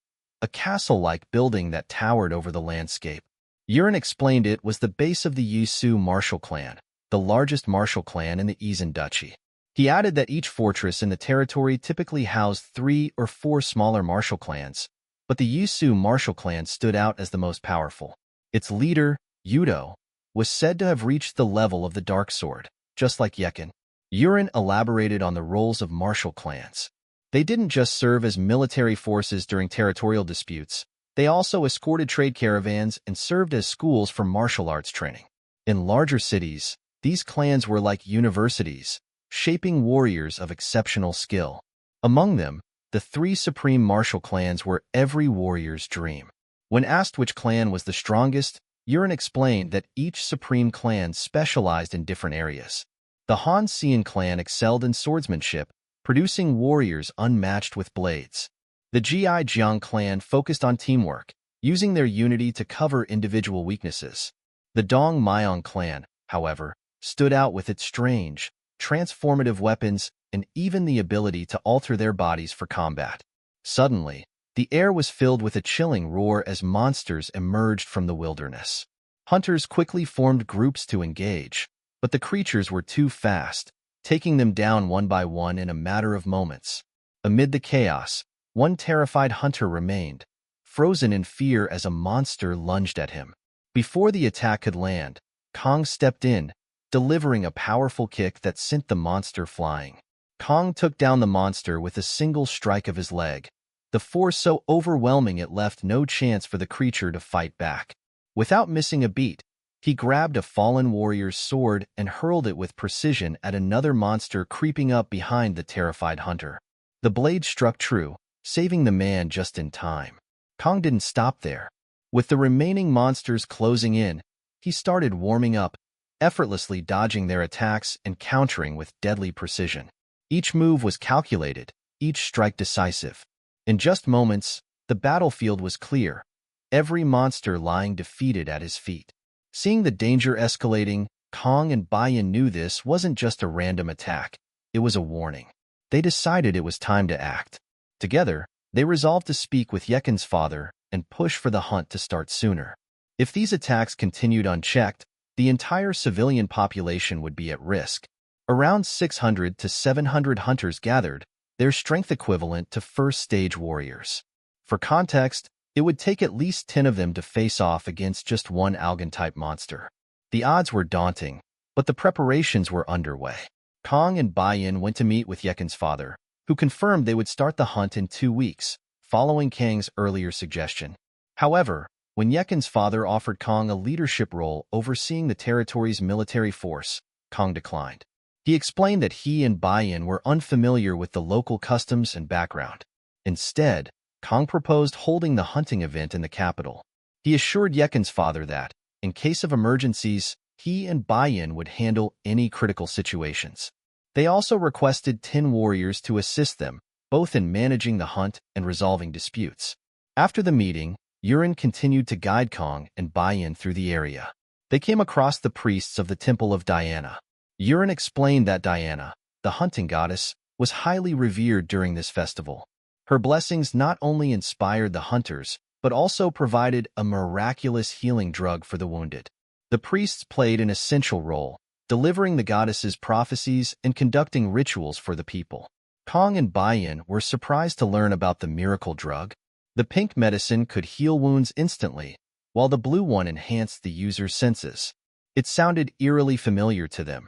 a castle-like building that towered over the landscape. Yurin explained it was the base of the Yisu martial clan, the largest martial clan in the Eisen Duchy. He added that each fortress in the territory typically housed 3 or 4 smaller martial clans, but the Yisu martial clan stood out as the most powerful. Its leader, Yudo, was said to have reached the level of the Dark Sword, just like Yekin. Yurin elaborated on the roles of martial clans. They didn't just serve as military forces during territorial disputes, they also escorted trade caravans and served as schools for martial arts training. In larger cities, these clans were like universities, shaping warriors of exceptional skill. Among them, the 3 supreme martial clans were every warrior's dream. When asked which clan was the strongest, Yurin explained that each supreme clan specialized in different areas. The Han Xian clan excelled in swordsmanship, producing warriors unmatched with blades. The Ji Jiang clan focused on teamwork, using their unity to cover individual weaknesses. The Dong Myong clan, however, stood out with its strange, transformative weapons and even the ability to alter their bodies for combat. Suddenly, the air was filled with a chilling roar as monsters emerged from the wilderness. Hunters quickly formed groups to engage, but the creatures were too fast, taking them down one by one in a matter of moments. Amid the chaos, one terrified hunter remained, frozen in fear as a monster lunged at him. Before the attack could land, Kang stepped in, delivering a powerful kick that sent the monster flying. Kang took down the monster with a single strike of his leg, the force so overwhelming it left no chance for the creature to fight back. Without missing a beat, he grabbed a fallen warrior's sword and hurled it with precision at another monster creeping up behind the terrified hunter. The blade struck true, saving the man just in time. Kang didn't stop there. With the remaining monsters closing in, he started warming up, effortlessly dodging their attacks and countering with deadly precision. Each move was calculated, each strike decisive. In just moments, the battlefield was clear, every monster lying defeated at his feet. Seeing the danger escalating, Kang and Biyeon knew this wasn't just a random attack, it was a warning. They decided it was time to act. Together, they resolved to speak with Yekin's father and push for the hunt to start sooner. If these attacks continued unchecked, the entire civilian population would be at risk. Around 600 to 700 hunters gathered, their strength equivalent to first-stage warriors. For context, it would take at least 10 of them to face off against just one Algon-type monster. The odds were daunting, but the preparations were underway. Kang and Biyeon went to meet with Yekin's father, who confirmed they would start the hunt in 2 weeks, following Kang's earlier suggestion. However, when Yekin's father offered Kang a leadership role overseeing the territory's military force, Kang declined. He explained that he and Biyeon were unfamiliar with the local customs and background. Instead, Kang proposed holding the hunting event in the capital. He assured Yekin's father that, in case of emergencies, he and Biyeon would handle any critical situations. They also requested 10 warriors to assist them, both in managing the hunt and resolving disputes. After the meeting, Yurin continued to guide Kang and Biyeon through the area. They came across the priests of the Temple of Diana. Yurin explained that Diana, the hunting goddess, was highly revered during this festival. Her blessings not only inspired the hunters, but also provided a miraculous healing drug for the wounded. The priests played an essential role, delivering the goddess's prophecies and conducting rituals for the people. Kang and Biyeon were surprised to learn about the miracle drug. The pink medicine could heal wounds instantly, while the blue one enhanced the user's senses. It sounded eerily familiar to them.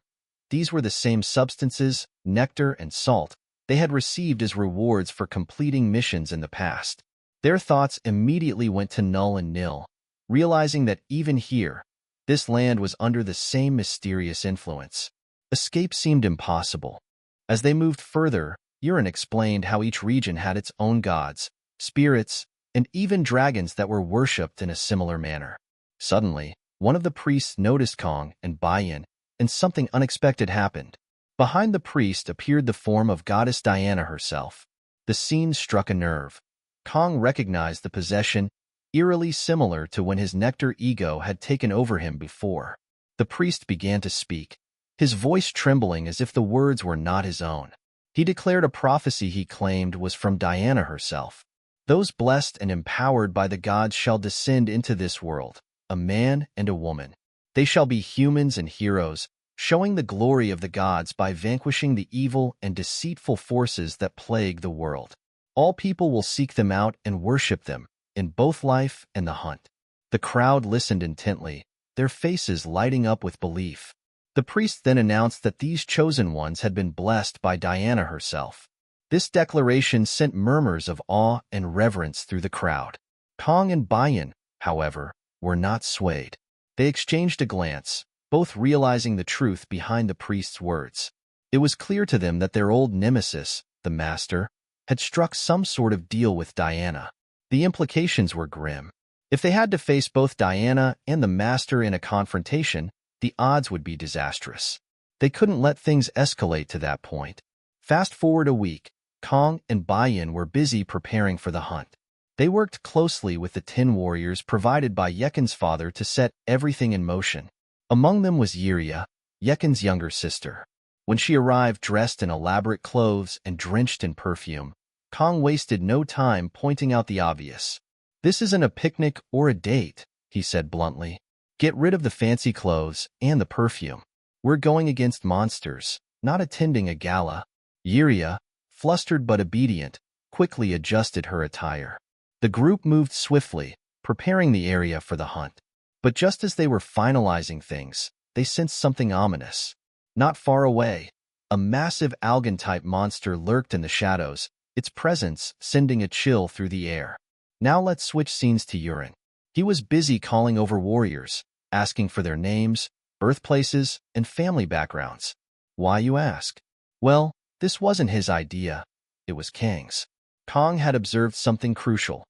These were the same substances, nectar and salt, they had received as rewards for completing missions in the past. Their thoughts immediately went to Null and Nil, realizing that even here, this land was under the same mysterious influence. Escape seemed impossible. As they moved further, Yurin explained how each region had its own gods, spirits, and even dragons that were worshipped in a similar manner. Suddenly, one of the priests noticed Kang and Biyeon, and something unexpected happened. Behind the priest appeared the form of goddess Diana herself. The scene struck a nerve. Kang recognized the possession, eerily similar to when his nectar ego had taken over him before. The priest began to speak, his voice trembling as if the words were not his own. He declared a prophecy he claimed was from Diana herself. Those blessed and empowered by the gods shall descend into this world, a man and a woman. They shall be humans and heroes, showing the glory of the gods by vanquishing the evil and deceitful forces that plague the world. All people will seek them out and worship them, in both life and the hunt. The crowd listened intently, their faces lighting up with belief. The priest then announced that these chosen ones had been blessed by Diana herself. This declaration sent murmurs of awe and reverence through the crowd. Kang and Biyeon, however, were not swayed. They exchanged a glance, both realizing the truth behind the priest's words. It was clear to them that their old nemesis, the master, had struck some sort of deal with Diana. The implications were grim. If they had to face both Diana and the master in a confrontation, the odds would be disastrous. They couldn't let things escalate to that point. Fast forward a week, Kang and Biyeon were busy preparing for the hunt. They worked closely with the 10 warriors provided by Yekin's father to set everything in motion. Among them was Yiria, Yekin's younger sister. When she arrived dressed in elaborate clothes and drenched in perfume, Kang wasted no time pointing out the obvious. "This isn't a picnic or a date," he said bluntly. "Get rid of the fancy clothes and the perfume. We're going against monsters, not attending a gala." Yiria, flustered but obedient, quickly adjusted her attire. The group moved swiftly, preparing the area for the hunt. But just as they were finalizing things, they sensed something ominous. Not far away, a massive algae-type monster lurked in the shadows, its presence sending a chill through the air. Now let's switch scenes to Yurin. He was busy calling over warriors, asking for their names, birthplaces, and family backgrounds. Why, you ask? Well, this wasn't his idea. It was Kang's. Kang had observed something crucial.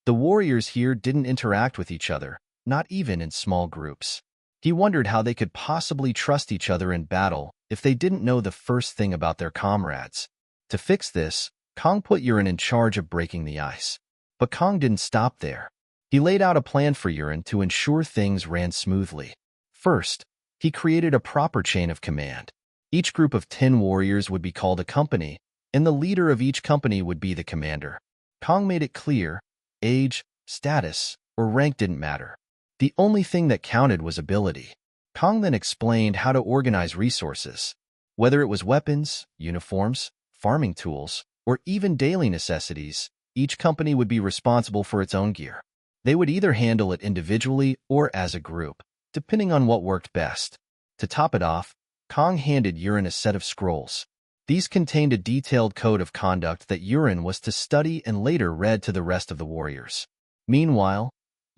The warriors here didn't interact with each other, not even in small groups. He wondered how they could possibly trust each other in battle if they didn't know the first thing about their comrades. To fix this, Kang put Yurin in charge of breaking the ice. But Kang didn't stop there. He laid out a plan for Yurin to ensure things ran smoothly. First, he created a proper chain of command. Each group of 10 warriors would be called a company, and the leader of each company would be the commander. Kang made it clear, age, status, or rank didn't matter. The only thing that counted was ability. Kang then explained how to organize resources. Whether it was weapons, uniforms, farming tools, or even daily necessities, each company would be responsible for its own gear. They would either handle it individually or as a group, depending on what worked best. To top it off, Kang handed Yurin a set of scrolls. These contained a detailed code of conduct that Yurin was to study and later read to the rest of the warriors. Meanwhile,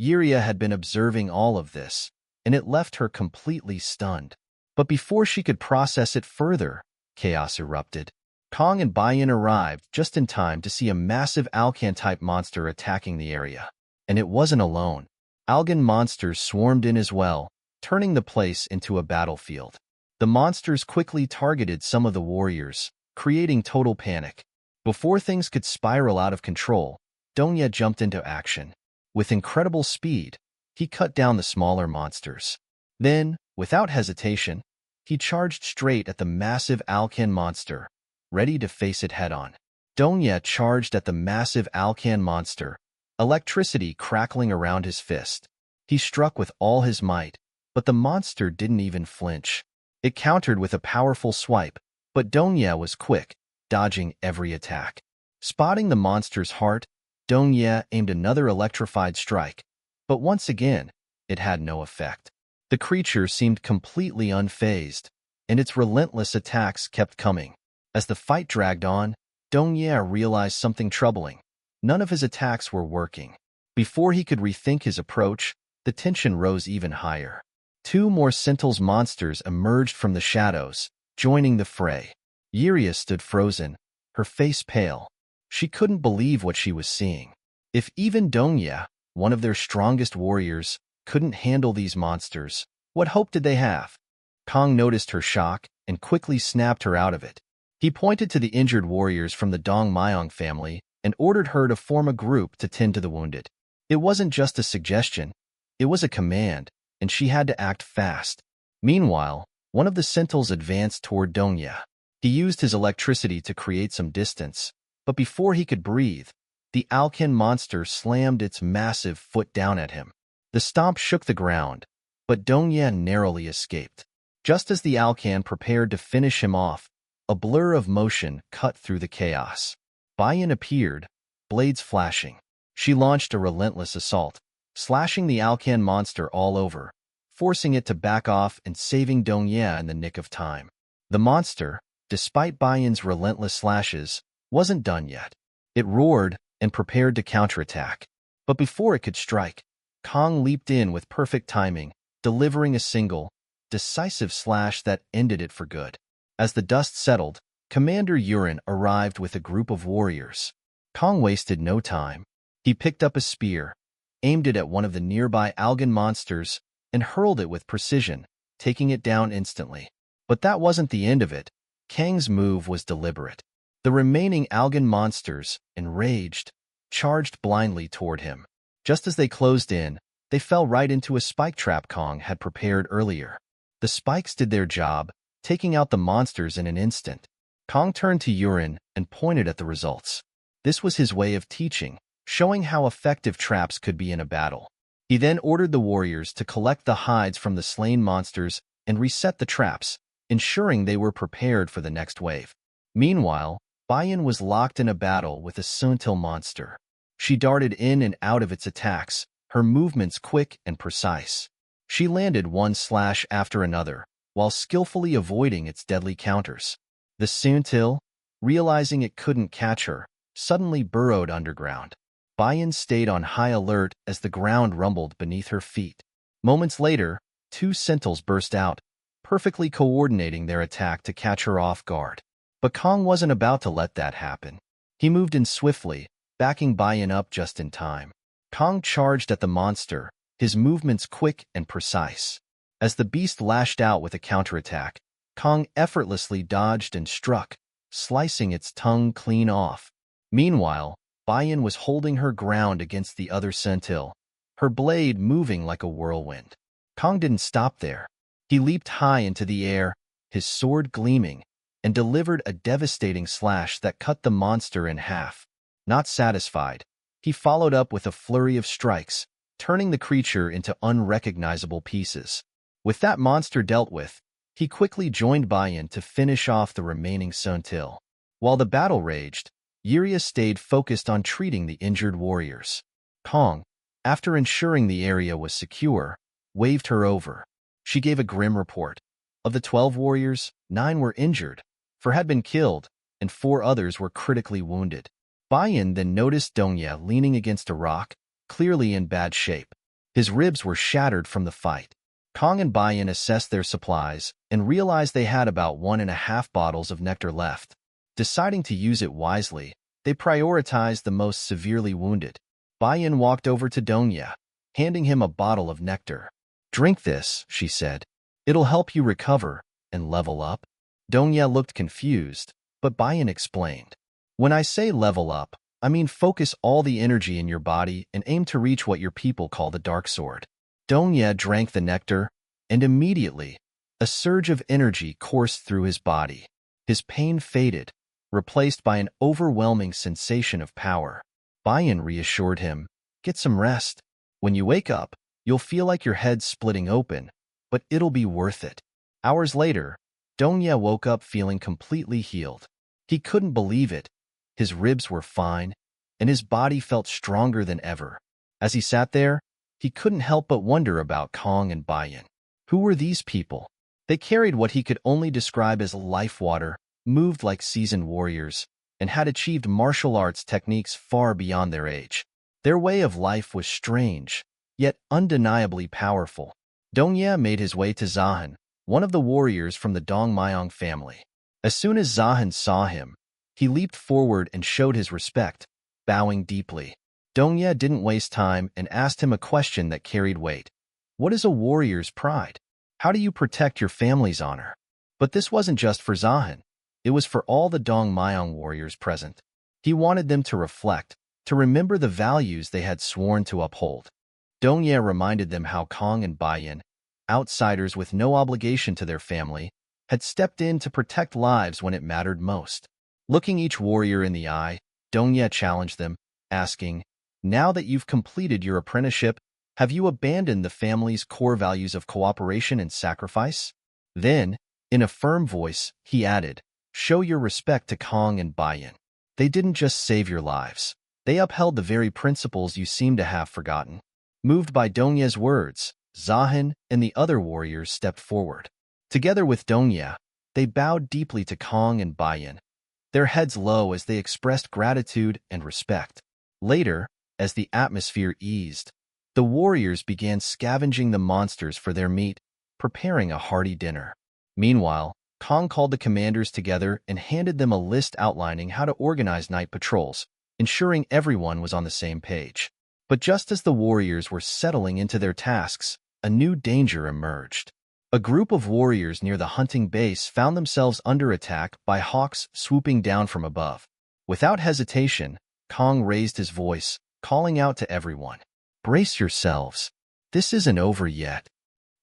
Yiria had been observing all of this, and it left her completely stunned. But before she could process it further, chaos erupted. Kang and Biyeon arrived just in time to see a massive Alcan-type monster attacking the area. And it wasn't alone. Algan monsters swarmed in as well, turning the place into a battlefield. The monsters quickly targeted some of the warriors, creating total panic. Before things could spiral out of control, Dongye jumped into action. With incredible speed, he cut down the smaller monsters. Then, without hesitation, he charged straight at the massive Alcan monster, ready to face it head-on. Dongye charged at the massive Alcan monster, electricity crackling around his fist. He struck with all his might, but the monster didn't even flinch. It countered with a powerful swipe, but Dongye was quick, dodging every attack. Spotting the monster's heart, Dongye aimed another electrified strike, but once again, it had no effect. The creature seemed completely unfazed, and its relentless attacks kept coming. As the fight dragged on, Dongye realized something troubling. None of his attacks were working. Before he could rethink his approach, the tension rose even higher. 2 more Sentinels monsters emerged from the shadows, joining the fray. Yiria stood frozen, her face pale. She couldn't believe what she was seeing. If even Dongye, one of their strongest warriors, couldn't handle these monsters, what hope did they have? Kang noticed her shock and quickly snapped her out of it. He pointed to the injured warriors from the Dong Myong family and ordered her to form a group to tend to the wounded. It wasn't just a suggestion, it was a command, and she had to act fast. Meanwhile, one of the Sentinels advanced toward Dongye. He used his electricity to create some distance, but before he could breathe, the Alcan monster slammed its massive foot down at him. The stomp shook the ground, but Dongye narrowly escaped. Just as the Alcan prepared to finish him off, a blur of motion cut through the chaos. Biyeon appeared, blades flashing. She launched a relentless assault, slashing the Alcan monster all over, forcing it to back off and saving Dongye in the nick of time. The monster, despite Biyeon's relentless slashes, wasn't done yet. It roared and prepared to counterattack. But before it could strike, Kang leaped in with perfect timing, delivering a single, decisive slash that ended it for good. As the dust settled, Commander Yurin arrived with a group of warriors. Kang wasted no time. He picked up a spear, aimed it at one of the nearby Algan monsters, and hurled it with precision, taking it down instantly. But that wasn't the end of it. Kang's move was deliberate. The remaining Algan monsters, enraged, charged blindly toward him. Just as they closed in, they fell right into a spike trap Kang had prepared earlier. The spikes did their job, taking out the monsters in an instant. Kang turned to Yurin and pointed at the results. This was his way of teaching, showing how effective traps could be in a battle. He then ordered the warriors to collect the hides from the slain monsters and reset the traps, ensuring they were prepared for the next wave. Meanwhile, Biyeon was locked in a battle with a Suntil monster. She darted in and out of its attacks, her movements quick and precise. She landed one slash after another, while skillfully avoiding its deadly counters. The Suntil, realizing it couldn't catch her, suddenly burrowed underground. Biyeon stayed on high alert as the ground rumbled beneath her feet. Moments later, two Sentils burst out, perfectly coordinating their attack to catch her off guard. But Kang wasn't about to let that happen. He moved in swiftly, backing Biyeon up just in time. Kang charged at the monster, his movements quick and precise. As the beast lashed out with a counterattack, Kang effortlessly dodged and struck, slicing its tongue clean off. Meanwhile, Biyeon was holding her ground against the other Sentil, her blade moving like a whirlwind. Kang didn't stop there. He leaped high into the air, his sword gleaming, and delivered a devastating slash that cut the monster in half. Not satisfied, he followed up with a flurry of strikes, turning the creature into unrecognizable pieces. With that monster dealt with, he quickly joined Biyeon to finish off the remaining Suntil. While the battle raged, Yuria stayed focused on treating the injured warriors. Kang, after ensuring the area was secure, waved her over. She gave a grim report. Of the 12 warriors, 9 were injured, 4 had been killed, and 4 others were critically wounded. Biyeon then noticed Dongye leaning against a rock, clearly in bad shape. His ribs were shattered from the fight. Kang and Biyeon assessed their supplies and realized they had about 1.5 bottles of nectar left. Deciding to use it wisely, they prioritized the most severely wounded. Biyeon walked over to Dongye, handing him a bottle of nectar. "Drink this," she said. "It'll help you recover and level up." Dongye looked confused, but Biyeon explained. "When I say level up, I mean focus all the energy in your body and aim to reach what your people call the dark sword." Dongye drank the nectar, and immediately, a surge of energy coursed through his body. His pain faded, replaced by an overwhelming sensation of power. Biyeon reassured him, "Get some rest. When you wake up, you'll feel like your head's splitting open, but it'll be worth it." Hours later, Dongye woke up feeling completely healed. He couldn't believe it. His ribs were fine, and his body felt stronger than ever. As he sat there, he couldn't help but wonder about Kang and Biyeon. Who were these people? They carried what he could only describe as life water, moved like seasoned warriors, and had achieved martial arts techniques far beyond their age. Their way of life was strange, yet undeniably powerful. Dongye made his way to Zahan, one of the warriors from the Dongmyong family. As soon as Zahan saw him, he leaped forward and showed his respect, bowing deeply. Dongye didn't waste time and asked him a question that carried weight. "What is a warrior's pride? How do you protect your family's honor?" But this wasn't just for Zahan. It was for all the Dongmyong warriors present. He wanted them to reflect, to remember the values they had sworn to uphold. Dongye reminded them how Kang and Biyeon, outsiders with no obligation to their family, had stepped in to protect lives when it mattered most. Looking each warrior in the eye, Dongye challenged them, asking, "Now that you've completed your apprenticeship, have you abandoned the family's core values of cooperation and sacrifice?" Then, in a firm voice, he added, "Show your respect to Kang and Biyeon. They didn't just save your lives. They upheld the very principles you seem to have forgotten." Moved by Dongye's words, Zahan and the other warriors stepped forward. Together with Dongye, they bowed deeply to Kang and Biyeon, their heads low as they expressed gratitude and respect. Later, as the atmosphere eased, the warriors began scavenging the monsters for their meat, preparing a hearty dinner. Meanwhile, Kang called the commanders together and handed them a list outlining how to organize night patrols, ensuring everyone was on the same page. But just as the warriors were settling into their tasks, a new danger emerged. A group of warriors near the hunting base found themselves under attack by hawks swooping down from above. Without hesitation, Kang raised his voice, calling out to everyone, "Brace yourselves. This isn't over yet."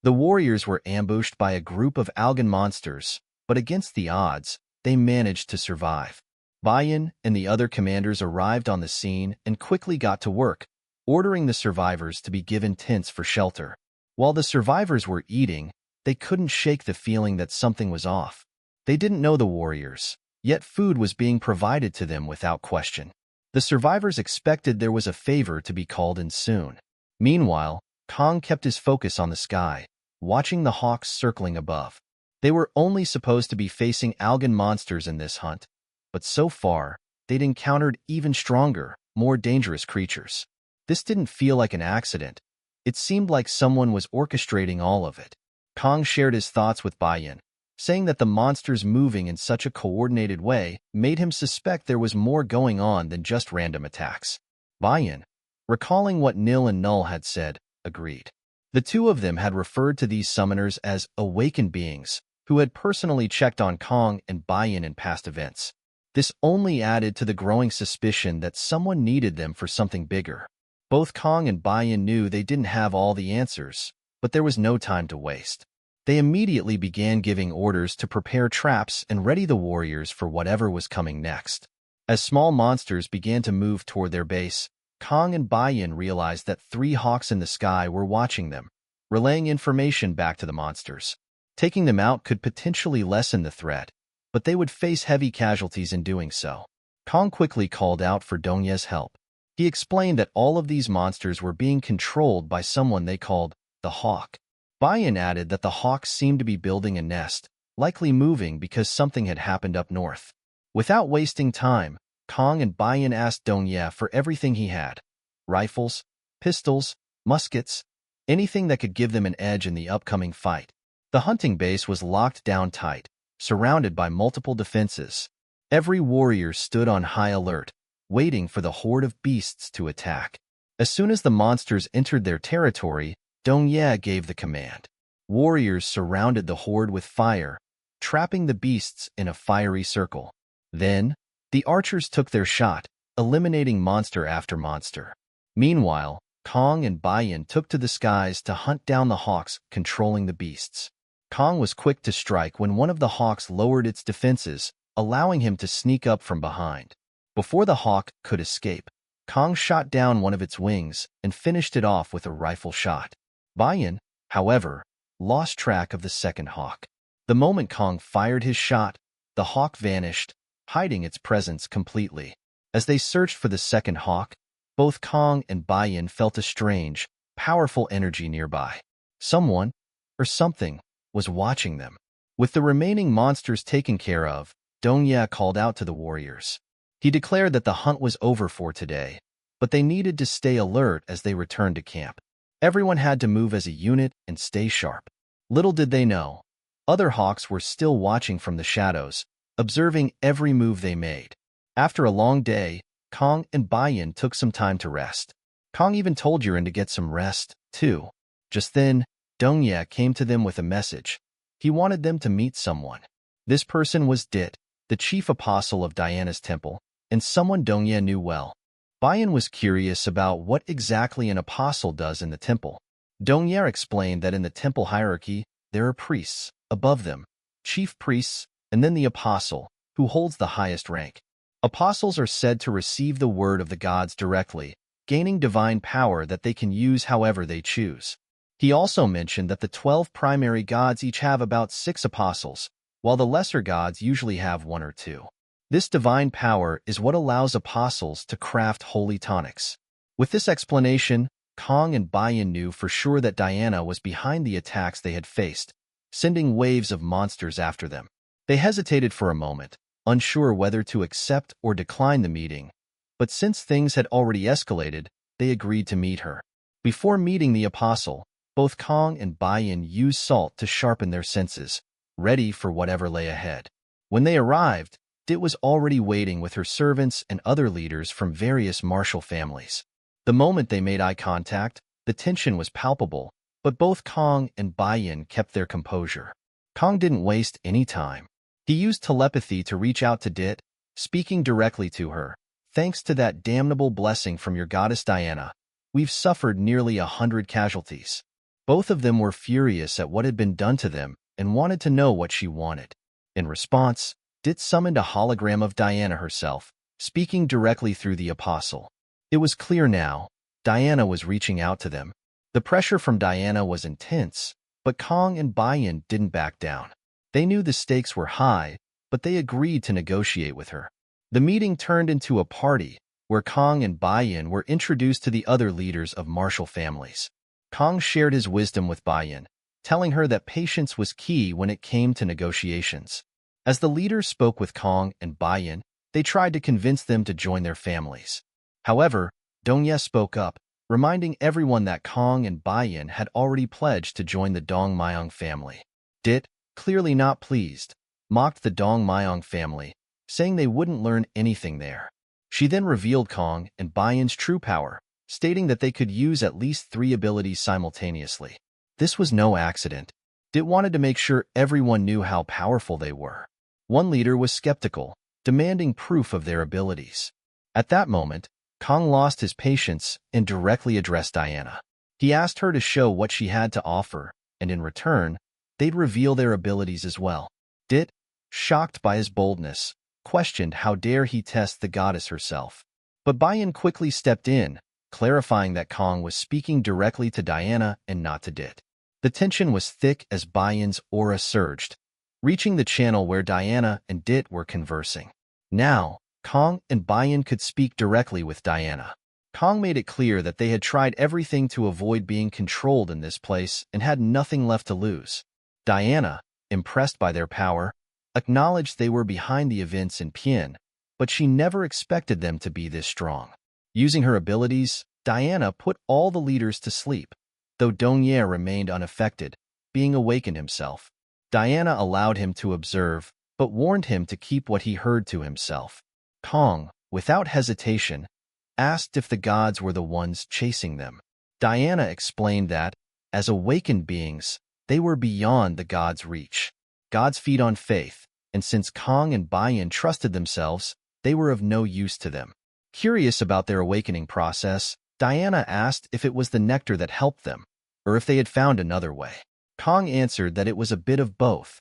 The warriors were ambushed by a group of algan monsters, but against the odds, they managed to survive. Biyeon and the other commanders arrived on the scene and quickly got to work, ordering the survivors to be given tents for shelter. While the survivors were eating, they couldn't shake the feeling that something was off. They didn't know the warriors, yet food was being provided to them without question. The survivors expected there was a favor to be called in soon. Meanwhile, Kang kept his focus on the sky, watching the hawks circling above. They were only supposed to be facing algan monsters in this hunt, but so far, they'd encountered even stronger, more dangerous creatures. This didn't feel like an accident. It seemed like someone was orchestrating all of it. Kang shared his thoughts with Biyeon, saying that the monsters moving in such a coordinated way made him suspect there was more going on than just random attacks. Biyeon, recalling what Nil and Null had said, agreed. The two of them had referred to these summoners as awakened beings, who had personally checked on Kang and Biyeon in past events. This only added to the growing suspicion that someone needed them for something bigger. Both Kang and Biyeon knew they didn't have all the answers, but there was no time to waste. They immediately began giving orders to prepare traps and ready the warriors for whatever was coming next. As small monsters began to move toward their base, Kang and Biyeon realized that 3 hawks in the sky were watching them, relaying information back to the monsters. Taking them out could potentially lessen the threat, but they would face heavy casualties in doing so. Kang quickly called out for Dongye's help. He explained that all of these monsters were being controlled by someone they called the Hawk. Biyeon added that the hawks seemed to be building a nest, likely moving because something had happened up north. Without wasting time, Kang and Biyeon asked Dongye for everything he had: rifles, pistols, muskets, anything that could give them an edge in the upcoming fight. The hunting base was locked down tight, surrounded by multiple defenses. Every warrior stood on high alert, waiting for the horde of beasts to attack. As soon as the monsters entered their territory, Dongye gave the command. Warriors surrounded the horde with fire, trapping the beasts in a fiery circle. Then, the archers took their shot, eliminating monster after monster. Meanwhile, Kang and Biyeon took to the skies to hunt down the hawks controlling the beasts. Kang was quick to strike when one of the hawks lowered its defenses, allowing him to sneak up from behind. Before the hawk could escape, Kang shot down one of its wings and finished it off with a rifle shot. Biyeon, however, lost track of the second hawk. The moment Kang fired his shot, the hawk vanished, hiding its presence completely. As they searched for the second hawk, both Kang and Biyeon felt a strange, powerful energy nearby. Someone, or something, was watching them. With the remaining monsters taken care of, Dongye called out to the warriors. He declared that the hunt was over for today, but they needed to stay alert as they returned to camp. Everyone had to move as a unit and stay sharp. Little did they know, other hawks were still watching from the shadows, observing every move they made. After a long day, Kang and Biyeon took some time to rest. Kang even told Yurin to get some rest, too. Just then, Dongye came to them with a message. He wanted them to meet someone. This person was Dit, the chief apostle of Diana's temple, and someone Dongye knew well. Biyeon was curious about what exactly an apostle does in the temple. Dongye explained that in the temple hierarchy, there are priests, above them, chief priests, and then the apostle, who holds the highest rank. Apostles are said to receive the word of the gods directly, gaining divine power that they can use however they choose. He also mentioned that the 12 primary gods each have about 6 apostles, while the lesser gods usually have 1 or 2. This divine power is what allows apostles to craft holy tonics. With this explanation, Kang and Biyeon knew for sure that Diana was behind the attacks they had faced, sending waves of monsters after them. They hesitated for a moment, unsure whether to accept or decline the meeting, but since things had already escalated, they agreed to meet her. Before meeting the apostle, both Kang and Biyeon used salt to sharpen their senses, ready for whatever lay ahead. When they arrived, Dit was already waiting with her servants and other leaders from various martial families. The moment they made eye contact, the tension was palpable, but both Kang and Biyeon kept their composure. Kang didn't waste any time. He used telepathy to reach out to Dit, speaking directly to her. Thanks to that damnable blessing from your goddess Diana, we've suffered nearly 100 casualties. Both of them were furious at what had been done to them and wanted to know what she wanted. In response, Dit summoned a hologram of Diana herself, speaking directly through the apostle. It was clear now, Diana was reaching out to them. The pressure from Diana was intense, but Kang and Biyeon didn't back down. They knew the stakes were high, but they agreed to negotiate with her. The meeting turned into a party, where Kang and Biyeon were introduced to the other leaders of martial families. Kang shared his wisdom with Biyeon, telling her that patience was key when it came to negotiations. As the leaders spoke with Kang and Biyeon, they tried to convince them to join their families. However, Dongye spoke up, reminding everyone that Kang and Biyeon had already pledged to join the Dong Myong family. Dit, clearly not pleased, mocked the Dong Myong family, saying they wouldn't learn anything there. She then revealed Kang and Biyeon's true power, stating that they could use at least 3 abilities simultaneously. This was no accident. Dit wanted to make sure everyone knew how powerful they were. One leader was skeptical, demanding proof of their abilities. At that moment, Kang lost his patience and directly addressed Diana. He asked her to show what she had to offer, and in return, they'd reveal their abilities as well. Dit, shocked by his boldness, questioned how dare he test the goddess herself. But Biyeon quickly stepped in, clarifying that Kang was speaking directly to Diana and not to Dit. The tension was thick as Biyeon's aura surged, reaching the channel where Diana and Dit were conversing. Now, Kang and Biyeon could speak directly with Diana. Kang made it clear that they had tried everything to avoid being controlled in this place and had nothing left to lose. Diana, impressed by their power, acknowledged they were behind the events in Biyeon, but she never expected them to be this strong. Using her abilities, Diana put all the leaders to sleep, though Dongye remained unaffected, being awakened himself. Diana allowed him to observe, but warned him to keep what he heard to himself. Kang, without hesitation, asked if the gods were the ones chasing them. Diana explained that, as awakened beings, they were beyond the gods' reach. Gods feed on faith, and since Kang and Biyeon trusted themselves, they were of no use to them. Curious about their awakening process, Diana asked if it was the nectar that helped them, or if they had found another way. Kang answered that it was a bit of both.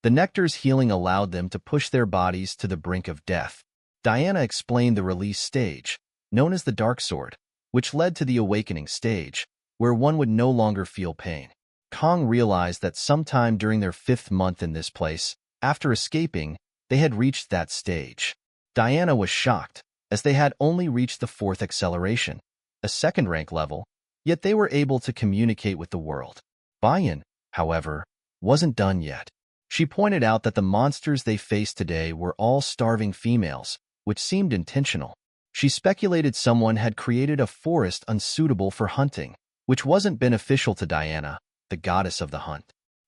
The nectar's healing allowed them to push their bodies to the brink of death. Diana explained the release stage, known as the Dark Sword, which led to the awakening stage, where one would no longer feel pain. Kang realized that sometime during their 5th month in this place, after escaping, they had reached that stage. Diana was shocked, as they had only reached the 4th acceleration, a 2nd rank level, yet they were able to communicate with the world. Biyeon, however, wasn't done yet. She pointed out that the monsters they faced today were all starving females, which seemed intentional. She speculated someone had created a forest unsuitable for hunting, which wasn't beneficial to Diana, the goddess of the hunt.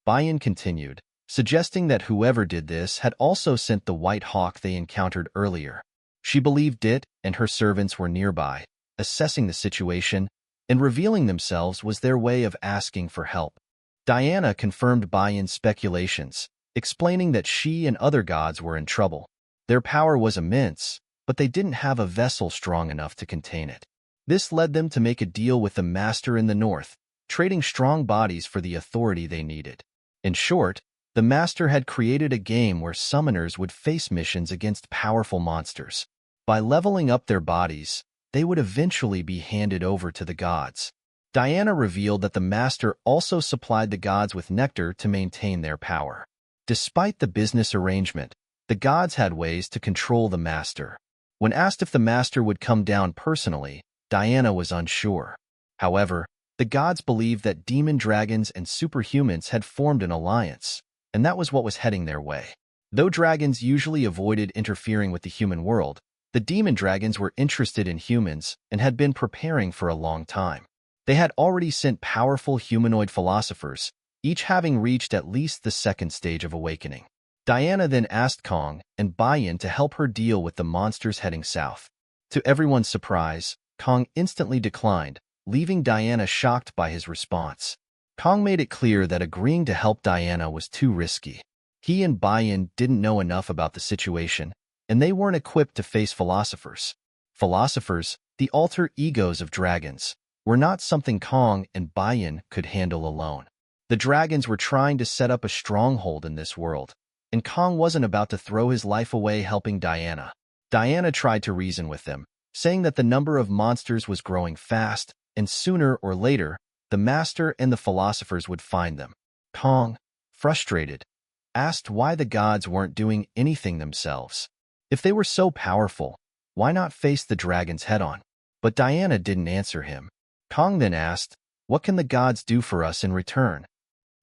Biyeon continued, suggesting that whoever did this had also sent the white hawk they encountered earlier. She believed Dit and her servants were nearby, assessing the situation, and revealing themselves was their way of asking for help. Diana confirmed Biyeon's speculations, explaining that she and other gods were in trouble. Their power was immense, but they didn't have a vessel strong enough to contain it. This led them to make a deal with the Master in the North, trading strong bodies for the authority they needed. In short, the Master had created a game where summoners would face missions against powerful monsters. By leveling up their bodies, they would eventually be handed over to the gods. Diana revealed that the master also supplied the gods with nectar to maintain their power. Despite the business arrangement, the gods had ways to control the master. When asked if the master would come down personally, Diana was unsure. However, the gods believed that demon dragons and superhumans had formed an alliance, and that was what was heading their way. Though dragons usually avoided interfering with the human world, the demon dragons were interested in humans and had been preparing for a long time. They had already sent powerful humanoid philosophers, each having reached at least the second stage of awakening. Diana then asked Kang and Biyeon to help her deal with the monsters heading south. To everyone's surprise, Kang instantly declined, leaving Diana shocked by his response. Kang made it clear that agreeing to help Diana was too risky. He and Biyeon didn't know enough about the situation, and they weren't equipped to face philosophers. Philosophers, the alter egos of dragons, were not something Kang and Biyeon could handle alone. The dragons were trying to set up a stronghold in this world, and Kang wasn't about to throw his life away helping Diana. Diana tried to reason with them, saying that the number of monsters was growing fast, and sooner or later, the master and the philosophers would find them. Kang, frustrated, asked why the gods weren't doing anything themselves. If they were so powerful, why not face the dragons head-on? But Diana didn't answer him. Kang then asked, "What can the gods do for us in return?"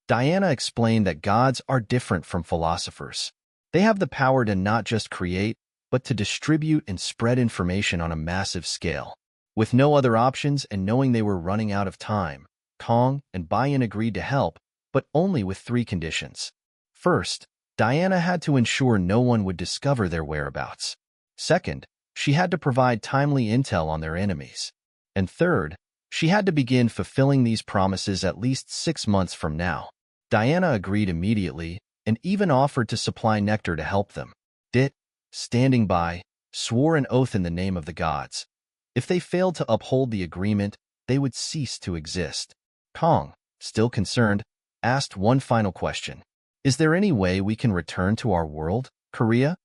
Diana explained that gods are different from philosophers. They have the power to not just create, but to distribute and spread information on a massive scale. With no other options and knowing they were running out of time, Kang and Biyeon agreed to help, but only with 3 conditions. First, Diana had to ensure no one would discover their whereabouts. Second, she had to provide timely intel on their enemies. And third, she had to begin fulfilling these promises at least 6 months from now. Diana agreed immediately and even offered to supply nectar to help them. Dit, standing by, swore an oath in the name of the gods. If they failed to uphold the agreement, they would cease to exist. Kang, still concerned, asked one final question. "Is there any way we can return to our world, Korea?"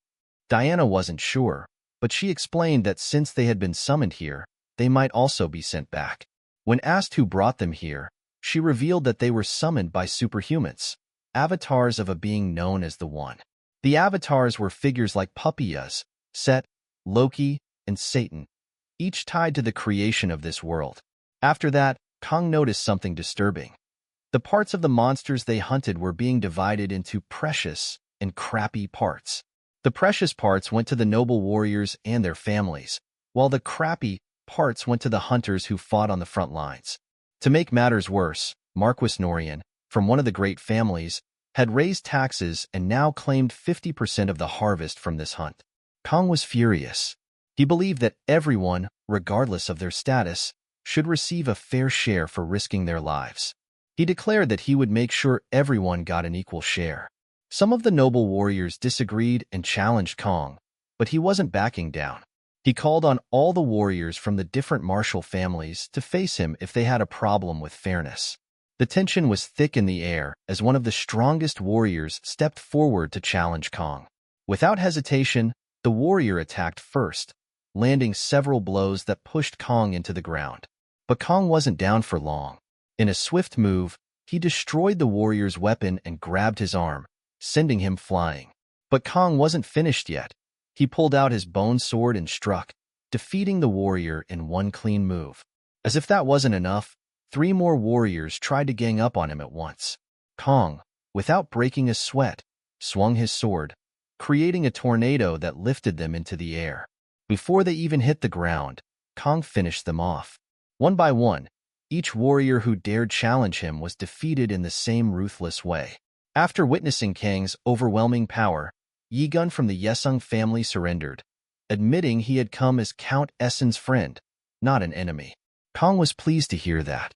Diana wasn't sure, but she explained that since they had been summoned here, they might also be sent back. When asked who brought them here, she revealed that they were summoned by superhumans, avatars of a being known as the One. The avatars were figures like Puppeyas, Set, Loki, and Satan, each tied to the creation of this world. After that, Kang noticed something disturbing. The parts of the monsters they hunted were being divided into precious and crappy parts. The precious parts went to the noble warriors and their families, while the crappy parts went to the hunters who fought on the front lines. To make matters worse, Marquis Norian, from one of the great families, had raised taxes and now claimed 50% of the harvest from this hunt. Kang was furious. He believed that everyone, regardless of their status, should receive a fair share for risking their lives. He declared that he would make sure everyone got an equal share. Some of the noble warriors disagreed and challenged Kang, but he wasn't backing down. He called on all the warriors from the different martial families to face him if they had a problem with fairness. The tension was thick in the air as one of the strongest warriors stepped forward to challenge Kang. Without hesitation, the warrior attacked first, landing several blows that pushed Kang into the ground. But Kang wasn't down for long. In a swift move, he destroyed the warrior's weapon and grabbed his arm, sending him flying. But Kang wasn't finished yet. He pulled out his bone sword and struck, defeating the warrior in one clean move. As if that wasn't enough, 3 more warriors tried to gang up on him at once. Kang, without breaking a sweat, swung his sword, creating a tornado that lifted them into the air. Before they even hit the ground, Kang finished them off. One by one, each warrior who dared challenge him was defeated in the same ruthless way. After witnessing Kang's overwhelming power, Yegun from the Yesung family surrendered, admitting he had come as Count Essen's friend, not an enemy. Kang was pleased to hear that.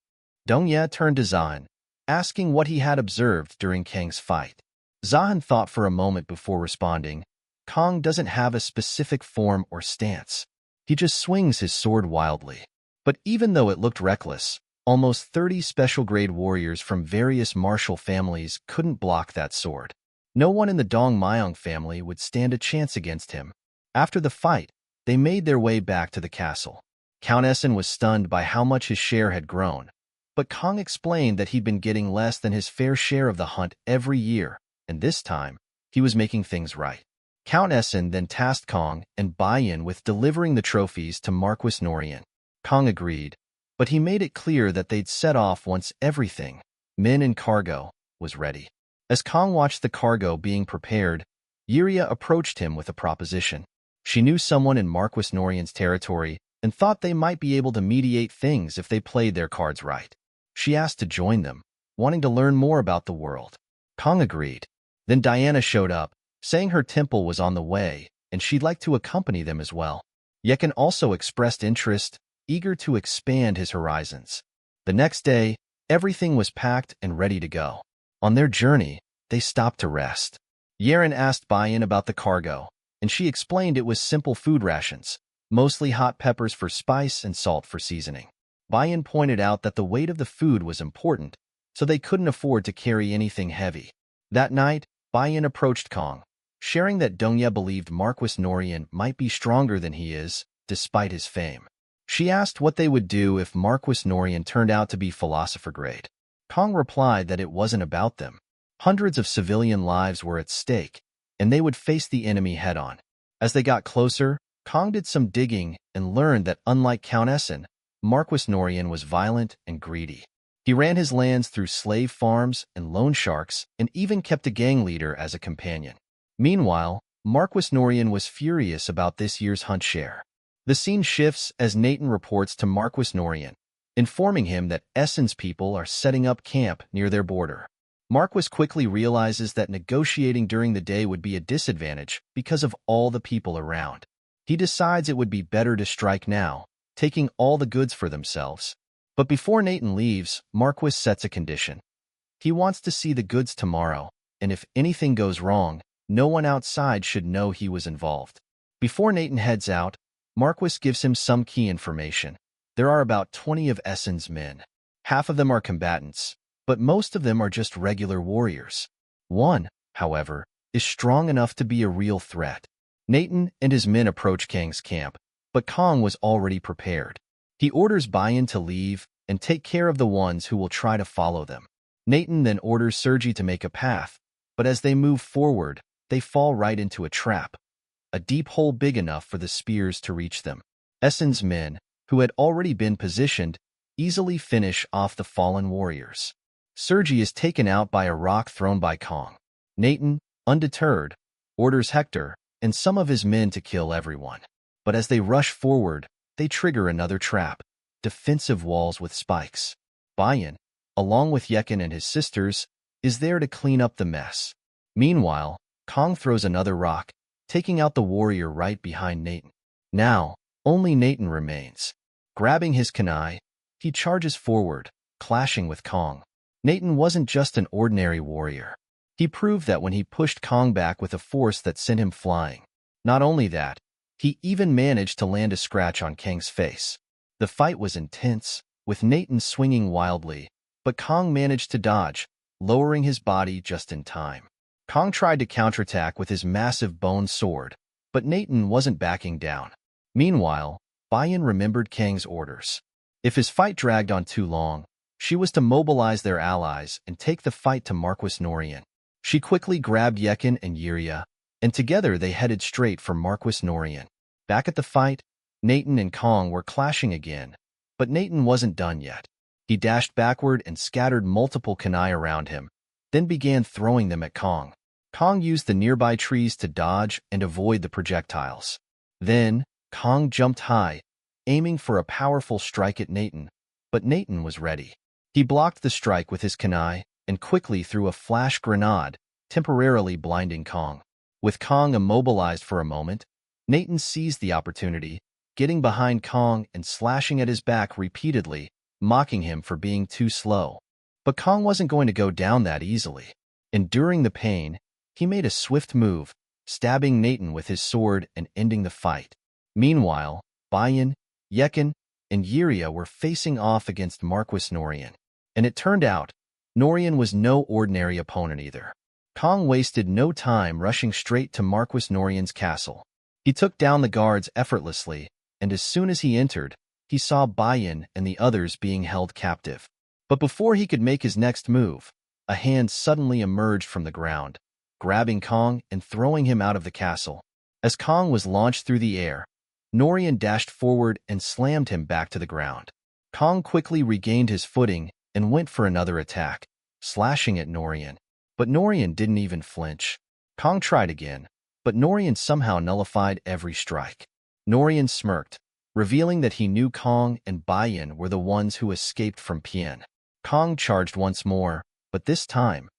Dongye turned to Zahan, asking what he had observed during Kang's fight. Zahan thought for a moment before responding. Kang doesn't have a specific form or stance. He just swings his sword wildly. But even though it looked reckless, almost 30 special-grade warriors from various martial families couldn't block that sword. No one in the Dong Myung family would stand a chance against him. After the fight, they made their way back to the castle. Count Essen was stunned by how much his share had grown, But Kang explained that he'd been getting less than his fair share of the hunt every year, and this time, he was making things right. Count Essen then tasked Kang and Biyeon with delivering the trophies to Marquis Norian. Kang agreed, but he made it clear that they'd set off once everything, men and cargo, was ready. As Kang watched the cargo being prepared, Yiria approached him with a proposition. She knew someone in Marquis Norian's territory and thought they might be able to mediate things if they played their cards right. She asked to join them, wanting to learn more about the world. Kang agreed. Then Diana showed up, saying her temple was on the way and she'd like to accompany them as well. Yekin also expressed interest, eager to expand his horizons. The next day, everything was packed and ready to go. On their journey, they stopped to rest. Yeren asked Biyeon about the cargo, and she explained it was simple food rations, mostly hot peppers for spice and salt for seasoning. Biyeon pointed out that the weight of the food was important, so they couldn't afford to carry anything heavy. That night, Biyeon approached Kang, sharing that Dongye believed Marquis Norian might be stronger than he is, despite his fame. She asked what they would do if Marquis Norian turned out to be philosopher grade. Kang replied that it wasn't about them. Hundreds of civilian lives were at stake, and they would face the enemy head-on. As they got closer, Kang did some digging and learned that unlike Count Essen, Marquis Norian was violent and greedy. He ran his lands through slave farms and loan sharks and even kept a gang leader as a companion. Meanwhile, Marquis Norian was furious about this year's hunt share. The scene shifts as Nathan reports to Marquis Norian, informing him that Essen's people are setting up camp near their border. Marquis quickly realizes that negotiating during the day would be a disadvantage because of all the people around. He decides it would be better to strike now, taking all the goods for themselves. But before Nathan leaves, Marquis sets a condition. He wants to see the goods tomorrow, and if anything goes wrong, no one outside should know he was involved. Before Nathan heads out, Marquis gives him some key information. There are about 20 of Essen's men. Half of them are combatants, but most of them are just regular warriors. One, however, is strong enough to be a real threat. Nathan and his men approach Kang's camp, but Kang was already prepared. He orders Biyeon to leave and take care of the ones who will try to follow them. Nathan then orders Sergi to make a path, but as they move forward, they fall right into a trap, a deep hole big enough for the spears to reach them. Essen's men, who had already been positioned, easily finish off the fallen warriors. Sergi is taken out by a rock thrown by Kang. Nathan, undeterred, orders Hector and some of his men to kill everyone. But as they rush forward, they trigger another trap, defensive walls with spikes. Biyeon, along with Yekin and his sisters, is there to clean up the mess. Meanwhile, Kang throws another rock, taking out the warrior right behind Nathan. Now, only Nathan remains. Grabbing his kunai, he charges forward, clashing with Kang. Nathan wasn't just an ordinary warrior. He proved that when he pushed Kang back with a force that sent him flying. Not only that, he even managed to land a scratch on Kang's face. The fight was intense, with Nathan swinging wildly, but Kang managed to dodge, lowering his body just in time. Kang tried to counterattack with his massive bone sword, but Nathan wasn't backing down. Meanwhile, Biyeon remembered Kang's orders. If his fight dragged on too long, she was to mobilize their allies and take the fight to Marquis Norian. She quickly grabbed Yekin and Yiria, and together they headed straight for Marquis Norian. Back at the fight, Nathan and Kang were clashing again, but Nathan wasn't done yet. He dashed backward and scattered multiple kunai around him, then began throwing them at Kang. Kang used the nearby trees to dodge and avoid the projectiles. Then, Kang jumped high, aiming for a powerful strike at Nathan, but Nathan was ready. He blocked the strike with his kunai and quickly threw a flash grenade, temporarily blinding Kang. With Kang immobilized for a moment, Nathan seized the opportunity, getting behind Kang and slashing at his back repeatedly, mocking him for being too slow. But Kang wasn't going to go down that easily. Enduring the pain, he made a swift move, stabbing Nathan with his sword and ending the fight. Meanwhile, Biyeon, Yekin, and Yiria were facing off against Marquis Norian. And it turned out, Norian was no ordinary opponent either. Kang wasted no time rushing straight to Marquis Norian's castle. He took down the guards effortlessly, and as soon as he entered, he saw Biyeon and the others being held captive. But before he could make his next move, a hand suddenly emerged from the ground, grabbing Kang and throwing him out of the castle. As Kang was launched through the air, Norian dashed forward and slammed him back to the ground. Kang quickly regained his footing and went for another attack, slashing at Norian. But Norian didn't even flinch. Kang tried again, but Norian somehow nullified every strike. Norian smirked, revealing that he knew Kang and Biyeon were the ones who escaped from Biyeon. Kang charged once more, but this time,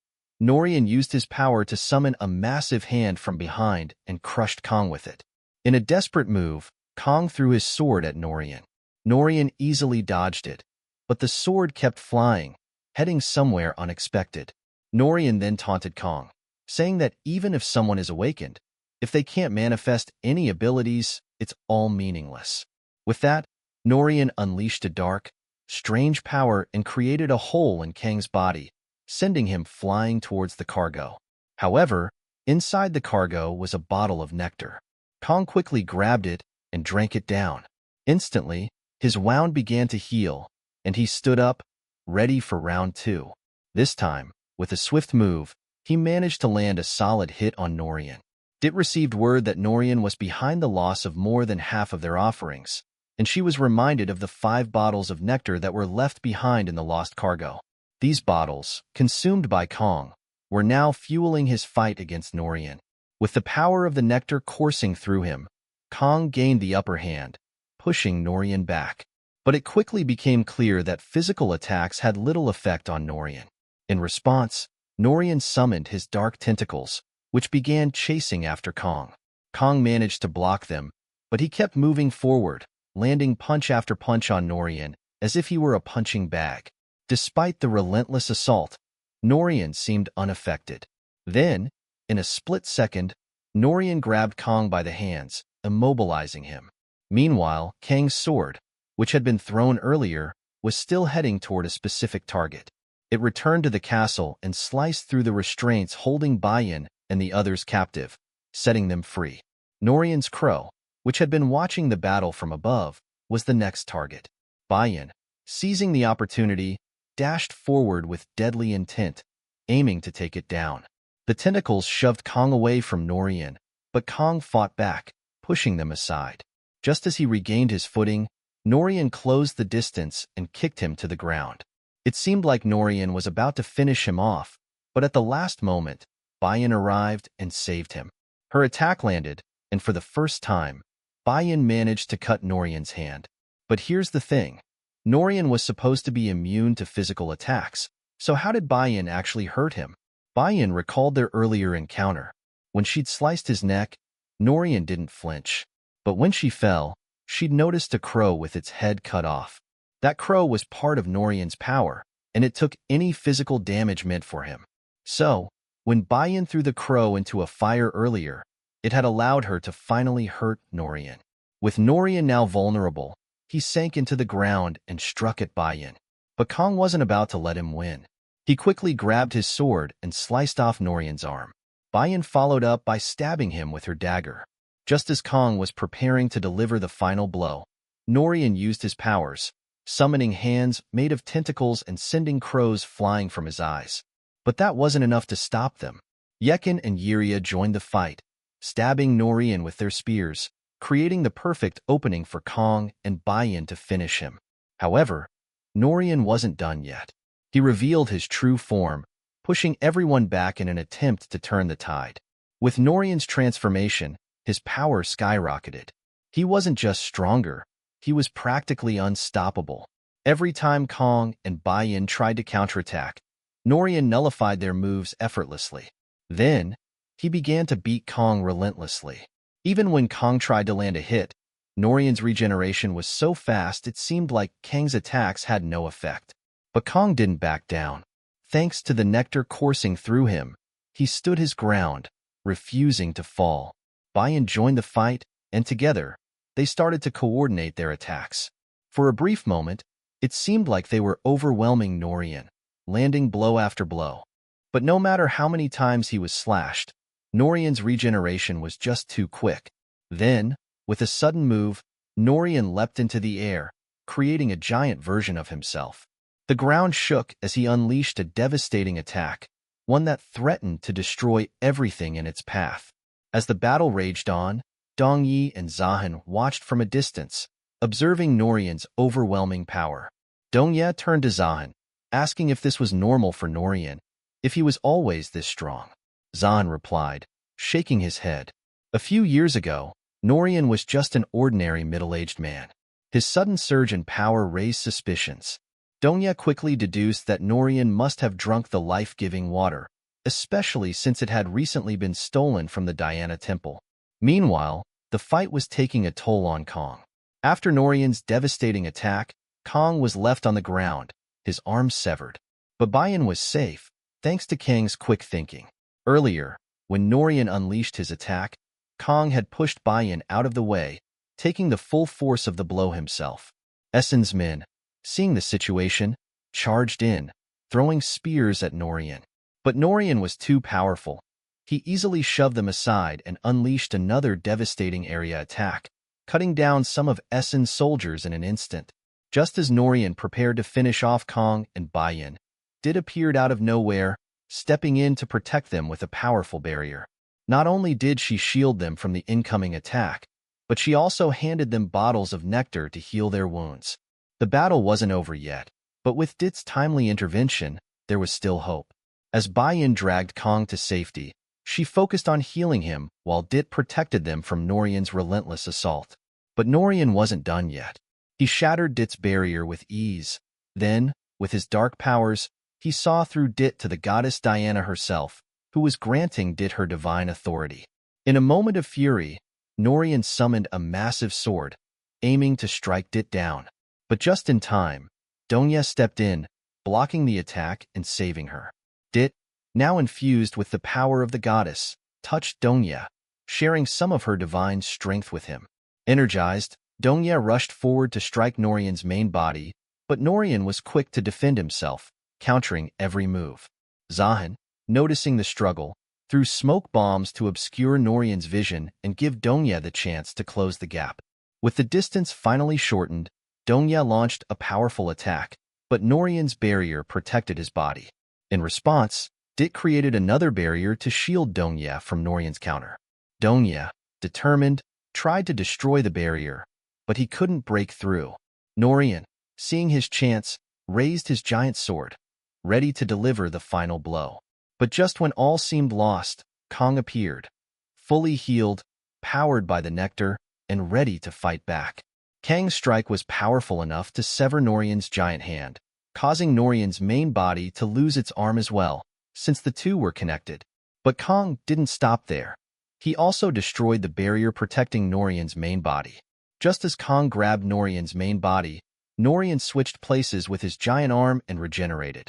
Norian used his power to summon a massive hand from behind and crushed Kang with it. In a desperate move, Kang threw his sword at Norian. Norian easily dodged it, but the sword kept flying, heading somewhere unexpected. Norian then taunted Kang, saying that even if someone is awakened, if they can't manifest any abilities, it's all meaningless. With that, Norian unleashed a dark, strange power and created a hole in Kang's body, sending him flying towards the cargo. However, inside the cargo was a bottle of nectar. Kang quickly grabbed it and drank it down. Instantly, his wound began to heal, and he stood up, ready for round 2. This time, with a swift move, he managed to land a solid hit on Norian. Dit received word that Norian was behind the loss of more than half of their offerings, and she was reminded of the 5 bottles of nectar that were left behind in the lost cargo. These bottles, consumed by Kang, were now fueling his fight against Norian. With the power of the nectar coursing through him, Kang gained the upper hand, pushing Norian back. But it quickly became clear that physical attacks had little effect on Norian. In response, Norian summoned his dark tentacles, which began chasing after Kang. Kang managed to block them, but he kept moving forward, landing punch after punch on Norian as if he were a punching bag. Despite the relentless assault, Norian seemed unaffected. Then, in a split second, Norian grabbed Kang by the hands, immobilizing him. Meanwhile, Kang's sword, which had been thrown earlier, was still heading toward a specific target. It returned to the castle and sliced through the restraints holding Biyeon and the others captive, setting them free. Norian's crow, which had been watching the battle from above, was the next target. Biyeon, seizing the opportunity, dashed forward with deadly intent, aiming to take it down. The tentacles shoved Kang away from Norian, but Kang fought back, pushing them aside. Just as he regained his footing, Norian closed the distance and kicked him to the ground. It seemed like Norian was about to finish him off, but at the last moment, Biyeon arrived and saved him. Her attack landed, and for the first time, Biyeon managed to cut Norian's hand. But here's the thing. Norian was supposed to be immune to physical attacks, so how did Biyeon actually hurt him? Biyeon recalled their earlier encounter. When she'd sliced his neck, Norian didn't flinch. But when she fell, she'd noticed a crow with its head cut off. That crow was part of Norian's power, and it took any physical damage meant for him. So, when Biyeon threw the crow into a fire earlier, it had allowed her to finally hurt Norian. With Norian now vulnerable, he sank into the ground and struck at Biyeon. But Kang wasn't about to let him win. He quickly grabbed his sword and sliced off Norian's arm. Biyeon followed up by stabbing him with her dagger. Just as Kang was preparing to deliver the final blow, Norian used his powers, summoning hands made of tentacles and sending crows flying from his eyes. But that wasn't enough to stop them. Yekin and Yiria joined the fight, stabbing Norian with their spears, creating the perfect opening for Kang and Biyeon to finish him. However, Norian wasn't done yet. He revealed his true form, pushing everyone back in an attempt to turn the tide. With Norian's transformation, his power skyrocketed. He wasn't just stronger, he was practically unstoppable. Every time Kang and Biyeon tried to counterattack, Norian nullified their moves effortlessly. Then, he began to beat Kang relentlessly. Even when Kang tried to land a hit, Norian's regeneration was so fast it seemed like Kang's attacks had no effect. But Kang didn't back down. Thanks to the nectar coursing through him, he stood his ground, refusing to fall. Biyeon joined the fight, and together, they started to coordinate their attacks. For a brief moment, it seemed like they were overwhelming Norian, landing blow after blow. But no matter how many times he was slashed, Norian's regeneration was just too quick. Then, with a sudden move, Norian leapt into the air, creating a giant version of himself. The ground shook as he unleashed a devastating attack, one that threatened to destroy everything in its path. As the battle raged on, Dongyi and Zahan watched from a distance, observing Norian's overwhelming power. Dongye turned to Zahan, asking if this was normal for Norian, if he was always this strong. Zahan replied, shaking his head. A few years ago, Norian was just an ordinary middle-aged man. His sudden surge in power raised suspicions. Dongye quickly deduced that Norian must have drunk the life-giving water, especially since it had recently been stolen from the Diana Temple. Meanwhile, the fight was taking a toll on Kang. After Norian's devastating attack, Kang was left on the ground, his arms severed. But Biyeon was safe, thanks to Kang's quick thinking. Earlier, when Norian unleashed his attack, Kang had pushed Biyeon out of the way, taking the full force of the blow himself. Essen's men, seeing the situation, charged in, throwing spears at Norian. But Norian was too powerful. He easily shoved them aside and unleashed another devastating area attack, cutting down some of Essen's soldiers in an instant. Just as Norian prepared to finish off Kang and Biyeon, Dit appeared out of nowhere, stepping in to protect them with a powerful barrier. Not only did she shield them from the incoming attack, but she also handed them bottles of nectar to heal their wounds. The battle wasn't over yet, but with Dit's timely intervention, there was still hope. As Biyeon dragged Kang to safety, she focused on healing him while Dit protected them from Norian's relentless assault. But Norian wasn't done yet. He shattered Dit's barrier with ease. Then, with his dark powers, he saw through Dit to the goddess Diana herself, who was granting Dit her divine authority. In a moment of fury, Norian summoned a massive sword, aiming to strike Dit down. But just in time, Dongye stepped in, blocking the attack and saving her. Dit, now infused with the power of the goddess, touched Dongye, sharing some of her divine strength with him. Energized, Dongye rushed forward to strike Norian's main body, but Norian was quick to defend himself, countering every move. Zahan, noticing the struggle, threw smoke bombs to obscure Norian's vision and give Dongye the chance to close the gap. With the distance finally shortened, Dongye launched a powerful attack, but Norian's barrier protected his body. In response, Dit created another barrier to shield Dongye from Norian's counter. Dongye, determined, tried to destroy the barrier, but he couldn't break through. Norian, seeing his chance, raised his giant sword, ready to deliver the final blow. But just when all seemed lost, Kang appeared, fully healed, powered by the nectar, and ready to fight back. Kang's strike was powerful enough to sever Norian's giant hand, causing Norian's main body to lose its arm as well, since the two were connected. But Kang didn't stop there. He also destroyed the barrier protecting Norian's main body. Just as Kang grabbed Norian's main body, Norian switched places with his giant arm and regenerated,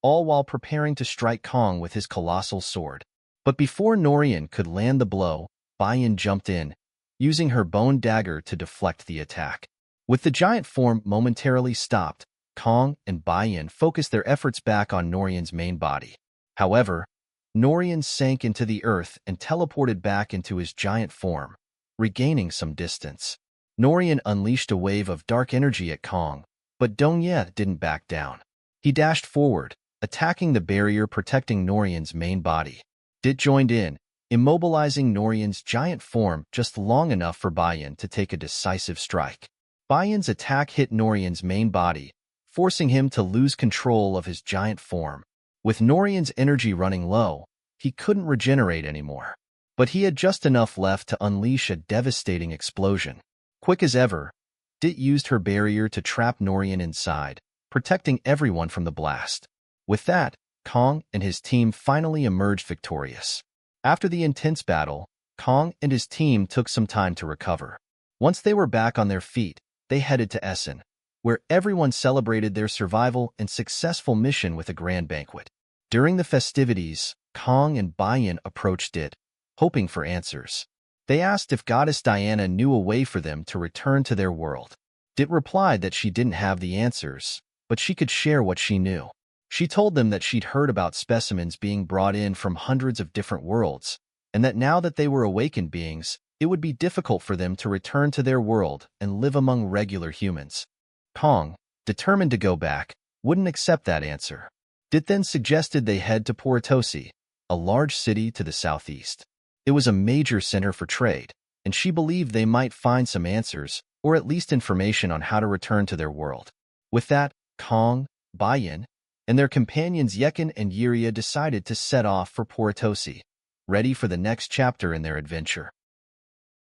all while preparing to strike Kang with his colossal sword. But before Norian could land the blow, Biyeon jumped in, using her bone dagger to deflect the attack. With the giant form momentarily stopped, Kang and Biyeon focused their efforts back on Norian's main body. However, Norian sank into the earth and teleported back into his giant form, regaining some distance. Norian unleashed a wave of dark energy at Kang, but Dongye didn't back down. He dashed forward, attacking the barrier protecting Norian's main body. Dit joined in, immobilizing Norian's giant form just long enough for Biyeon to take a decisive strike. Biyeon's attack hit Norian's main body, forcing him to lose control of his giant form. With Norian's energy running low, he couldn't regenerate anymore. But he had just enough left to unleash a devastating explosion. Quick as ever, Dit used her barrier to trap Norian inside, protecting everyone from the blast. With that, Kang and his team finally emerged victorious. After the intense battle, Kang and his team took some time to recover. Once they were back on their feet, they headed to Essen, where everyone celebrated their survival and successful mission with a grand banquet. During the festivities, Kang and Biyeon approached Dit, hoping for answers. They asked if Goddess Diana knew a way for them to return to their world. Dit replied that she didn't have the answers, but she could share what she knew. She told them that she'd heard about specimens being brought in from hundreds of different worlds, and that now that they were awakened beings, it would be difficult for them to return to their world and live among regular humans. Kang, determined to go back, wouldn't accept that answer. Dit then suggested they head to Portosi, a large city to the southeast. It was a major center for trade, and she believed they might find some answers, or at least information on how to return to their world. With that, Kang, Biyeon, and their companions Yekin and Yiria decided to set off for Portosi, ready for the next chapter in their adventure.